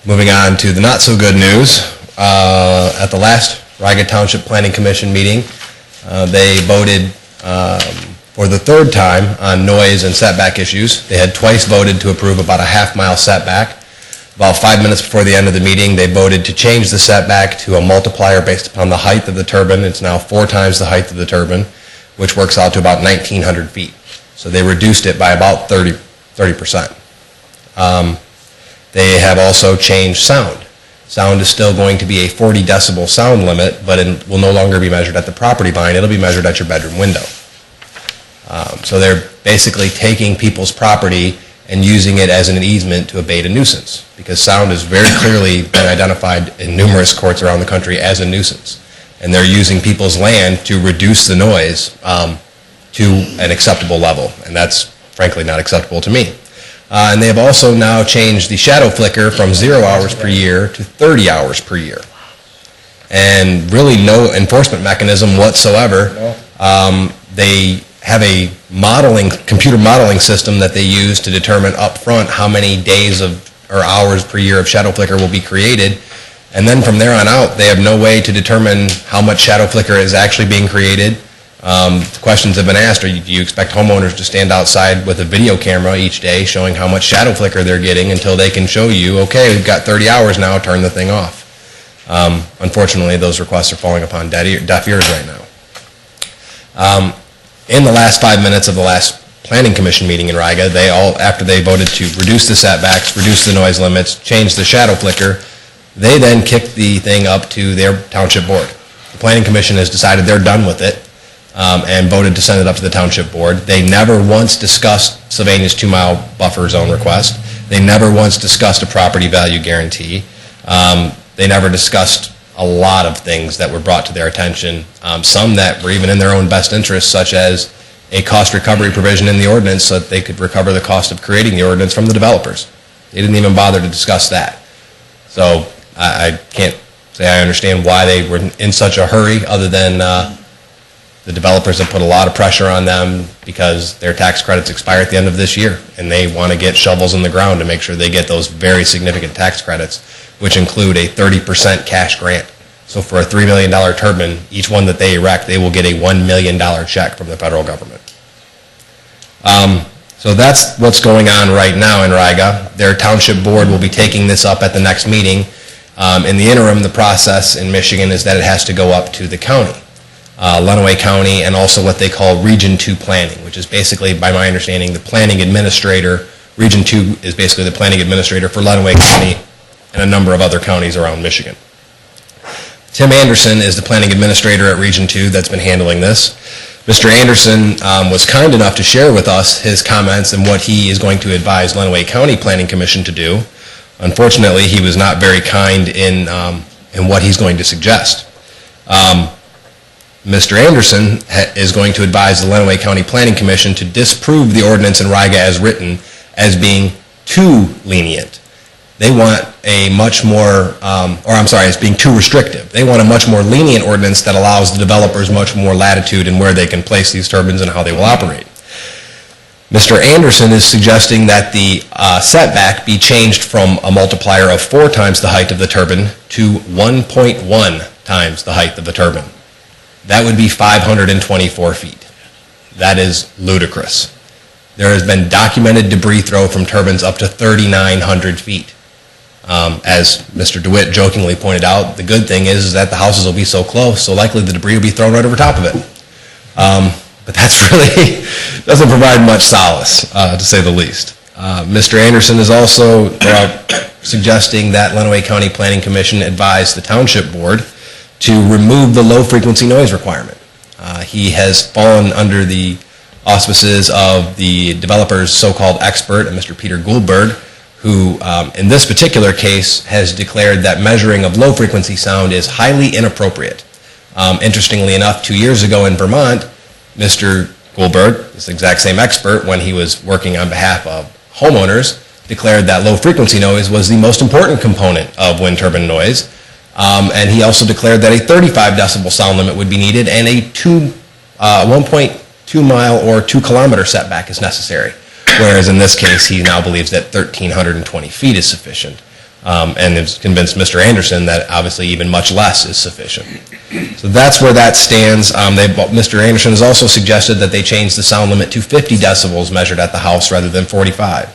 Moving on to the not so good news, at the last Riga Township Planning Commission meeting, they voted for the 3rd time on noise and setback issues. They had twice voted to approve about a half-mile setback. About 5 minutes before the end of the meeting, they voted to change the setback to a multiplier based upon the height of the turbine. It's now 4 times the height of the turbine, which works out to about 1,900 feet. So they reduced it by about 30%. They have also changed sound. Sound is still going to be a 40 decibel sound limit, but it will no longer be measured at the property line. It'll be measured at your bedroom window. So they're basically taking people's property and using it as an easement to abate a nuisance, because sound has very clearly been identified in numerous courts around the country as a nuisance. And they're using people's land to reduce the noise to an acceptable level, and that's frankly not acceptable to me. And they have also now changed the shadow flicker from 0 hours per year to 30 hours per year. And really no enforcement mechanism whatsoever. They have a computer modeling system that they use to determine up front how many days or hours per year of shadow flicker will be created. And then from there on out, they have no way to determine how much shadow flicker is actually being created. Questions have been asked, do you expect homeowners to stand outside with a video camera each day showing how much shadow flicker they're getting until they can show you, okay, we've got 30 hours now, turn the thing off. Unfortunately, those requests are falling upon deaf ears right now. In the last 5 minutes of the last Planning Commission meeting in Riga, after they voted to reduce the setbacks, reduce the noise limits, change the shadow flicker, they then kicked the thing up to their township board. The Planning Commission has decided they're done with it and voted to send it up to the township board. They never once discussed Sylvania's 2-mile buffer zone request. They never once discussed a property value guarantee. They never discussed a lot of things that were brought to their attention, some that were even in their own best interest, such as a cost recovery provision in the ordinance so that they could recover the cost of creating the ordinance from the developers. They didn't even bother to discuss that. So I can't say I understand why they were in such a hurry, other than the developers have put a lot of pressure on them because their tax credits expire at the end of this year, and they want to get shovels in the ground to make sure they get those very significant tax credits, which include a 30% cash grant. So for a $3 million turbine, each one that they erect, they will get a $1 million check from the federal government. So that's what's going on right now in Riga. Their township board will be taking this up at the next meeting. In the interim, the process in Michigan is that it has to go up to the county, Lenawee County, and also what they call Region 2 planning, which is basically, by my understanding, the planning administrator. Region 2 is basically the planning administrator for Lenawee County and a number of other counties around Michigan. Tim Anderson is the planning administrator at Region 2 that's been handling this. Mr. Anderson was kind enough to share with us his comments and what he is going to advise Lenawee County Planning Commission to do. Unfortunately, he was not very kind in what he's going to suggest. Mr. Anderson is going to advise the Lenawee County Planning Commission to disprove the ordinance in Riga as written as being too lenient. They want a much more, as being too restrictive. They want a much more lenient ordinance that allows the developers much more latitude in where they can place these turbines and how they will operate. Mr. Anderson is suggesting that the setback be changed from a multiplier of 4 times the height of the turbine to 1.1 times the height of the turbine. That would be 524 feet. That is ludicrous. There has been documented debris throw from turbines up to 3,900 feet. As Mr. DeWitt jokingly pointed out, the good thing is that the houses will be so close, so likely the debris will be thrown right over top of it. But that's really doesn't provide much solace, to say the least. Mr. Anderson is also suggesting that Lenawee County Planning Commission advise the Township Board to remove the low-frequency noise requirement. He has fallen under the auspices of the developer's so-called expert, Mr. Peter Goldberg, who in this particular case has declared that measuring of low-frequency sound is highly inappropriate. Interestingly enough, 2 years ago in Vermont, Mr. Goldberg, this exact same expert, when he was working on behalf of homeowners, declared that low-frequency noise was the most important component of wind turbine noise. And he also declared that a 35 decibel sound limit would be needed and a 1.2 mile or 2 kilometer setback is necessary. Whereas in this case, he now believes that 1,320 feet is sufficient, and has convinced Mr. Anderson that obviously even much less is sufficient. So that's where that stands. Mr. Anderson has also suggested that they change the sound limit to 50 decibels measured at the house rather than 45.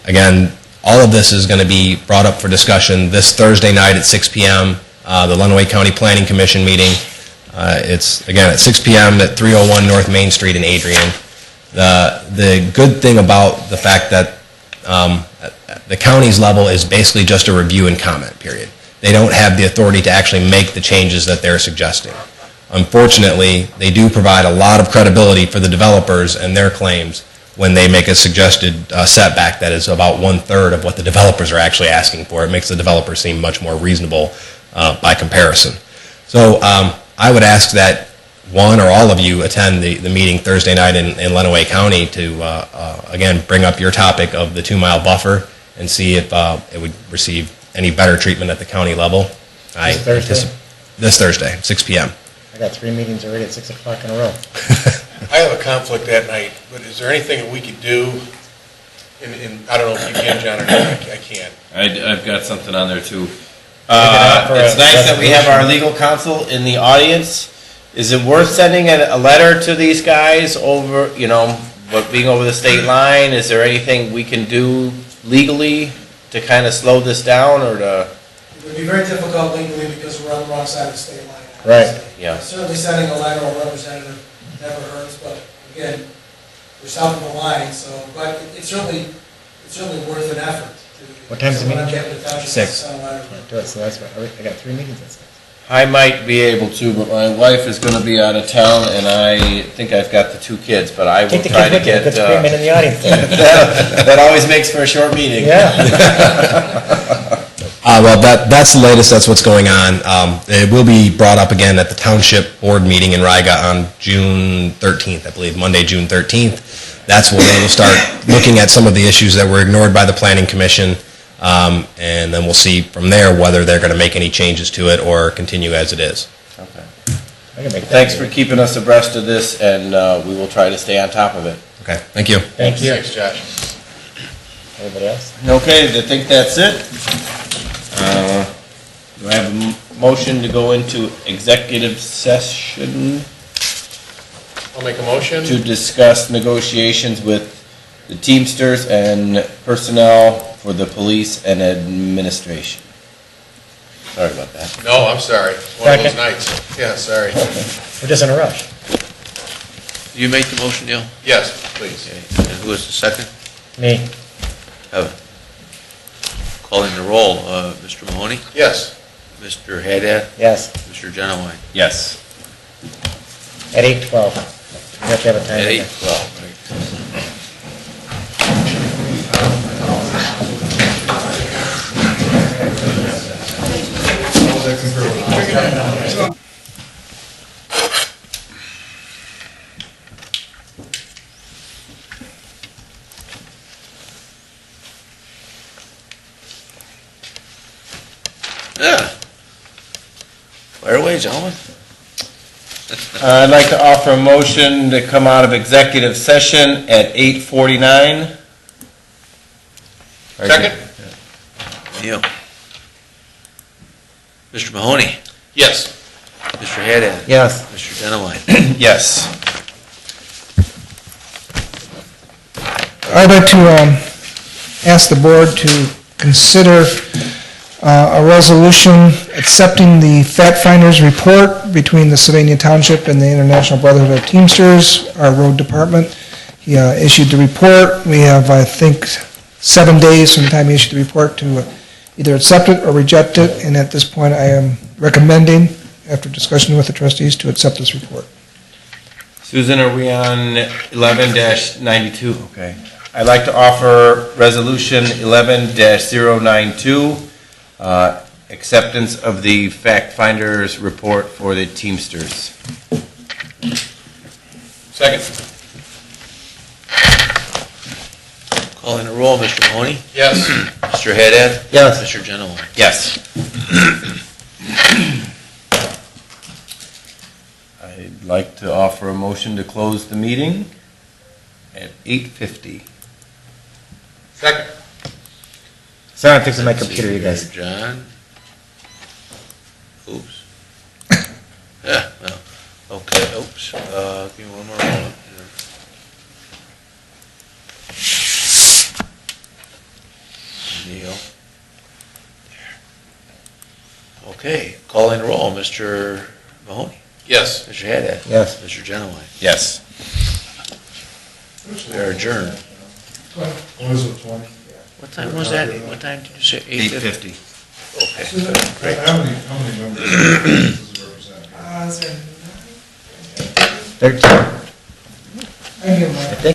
Again, all of this is going to be brought up for discussion this Thursday night at 6 p.m., the Lenawee County Planning Commission meeting. It's, again, at 6 p.m. at 301 North Main Street in Adrian. The good thing about the fact that the county's level is basically just a review and comment period. They don't have the authority to actually make the changes that they're suggesting. Unfortunately, they do provide a lot of credibility for the developers and their claims when they make a suggested setback that is about 1/3 of what the developers are actually asking for. It makes the developers seem much more reasonable by comparison. So I would ask that one or all of you attend the meeting Thursday night in Lenawee County to, again, bring up your topic of the 2-mile buffer and see if it would receive any better treatment at the county level. This Thursday, 6 p.m. I got 3 meetings already at 6 o'clock in a row. I have a conflict that night, but is there anything that we could do? I don't know if you can, John, or not. I can't. I've got something on there too. It's nice that we have our legal counsel in the audience. Is it worth sending a letter to these guys over, but being over the state line? Is there anything we can do legally to kind of slow this down or to? It would be very difficult legally because we're on the wrong side of the state line. Right. Yeah. Certainly sending a letter or representative never hurts, but again, we're south of the line, but it's certainly worth an effort. What time's the meeting? 6. Do it, so that's what, I got 3 meetings at 6. I might be able to, but my wife is going to be out of town, and I think I've got the 2 kids, but I will try to get... Get screaming in the audience. that always makes for a short meeting. Yeah. Well, that's the latest. That's what's going on. It will be brought up again at the Township Board meeting in Riga on June 13th, I believe, Monday, June 13th. That's when we'll start looking at some of the issues that were ignored by the Planning Commission, and then we'll see from there whether they're going to make any changes to it or continue as it is. Okay. Thanks for keeping us abreast of this, and we will try to stay on top of it. Okay, thank you. Thank you. Thanks, Josh. Anybody else? Okay, I think that's it. Do I have a motion to go into executive session I'll make a motion. to discuss negotiations with the Teamsters and personnel for the police and administration. Sorry about that. No, I'm sorry. One of those nights. Yeah, sorry. We're just in a rush. You make the motion, Neil? Yes, please. Okay. And who is the second? Me. Calling the roll, Mr. Mahoney? Yes. Mr. Haddad? Yes. Mr. Genowine? Yes. At 8:12. We have to have a time. At limit. 8:12, right. Yeah. Fire away, gentlemen. I'd like to offer a motion to come out of executive session at 8:49. Second? Neil? Mr. Mahoney? Yes. Mr. Haddad? Yes. Mr. Genowine? Yes. I'd like to ask the board to consider a resolution accepting the fact finder's report between the Sylvania Township and the International Brotherhood of Teamsters, our road department. He issued the report. We have, I think, 7 days from the time he issued the report to either accept it or reject it, and at this point, I am recommending, after discussion with the trustees, to accept this report. Susan, are we on 11-92? Okay. I'd like to offer Resolution 11-092, acceptance of the fact finder's report for the Teamsters. Second? Calling the roll, Mr. Mahoney? Yes. Mr. Haddad? Yes. Mr. Genowine? Yes. I'd like to offer a motion to close the meeting at 8:50. Second? Sorry, I'm fixing my computer, you guys. John? Oops. Yeah, well, okay, oops. Give me one more moment. Neil. Okay, calling the roll, Mr. Mahoney? Yes. Mr. Haddad? Yes. Mr. Genowine? Yes. We are adjourned. Was it 20? What time was that? What time did you say? 8:50? 8:50. Okay, great. How many members does it represent? 13. I think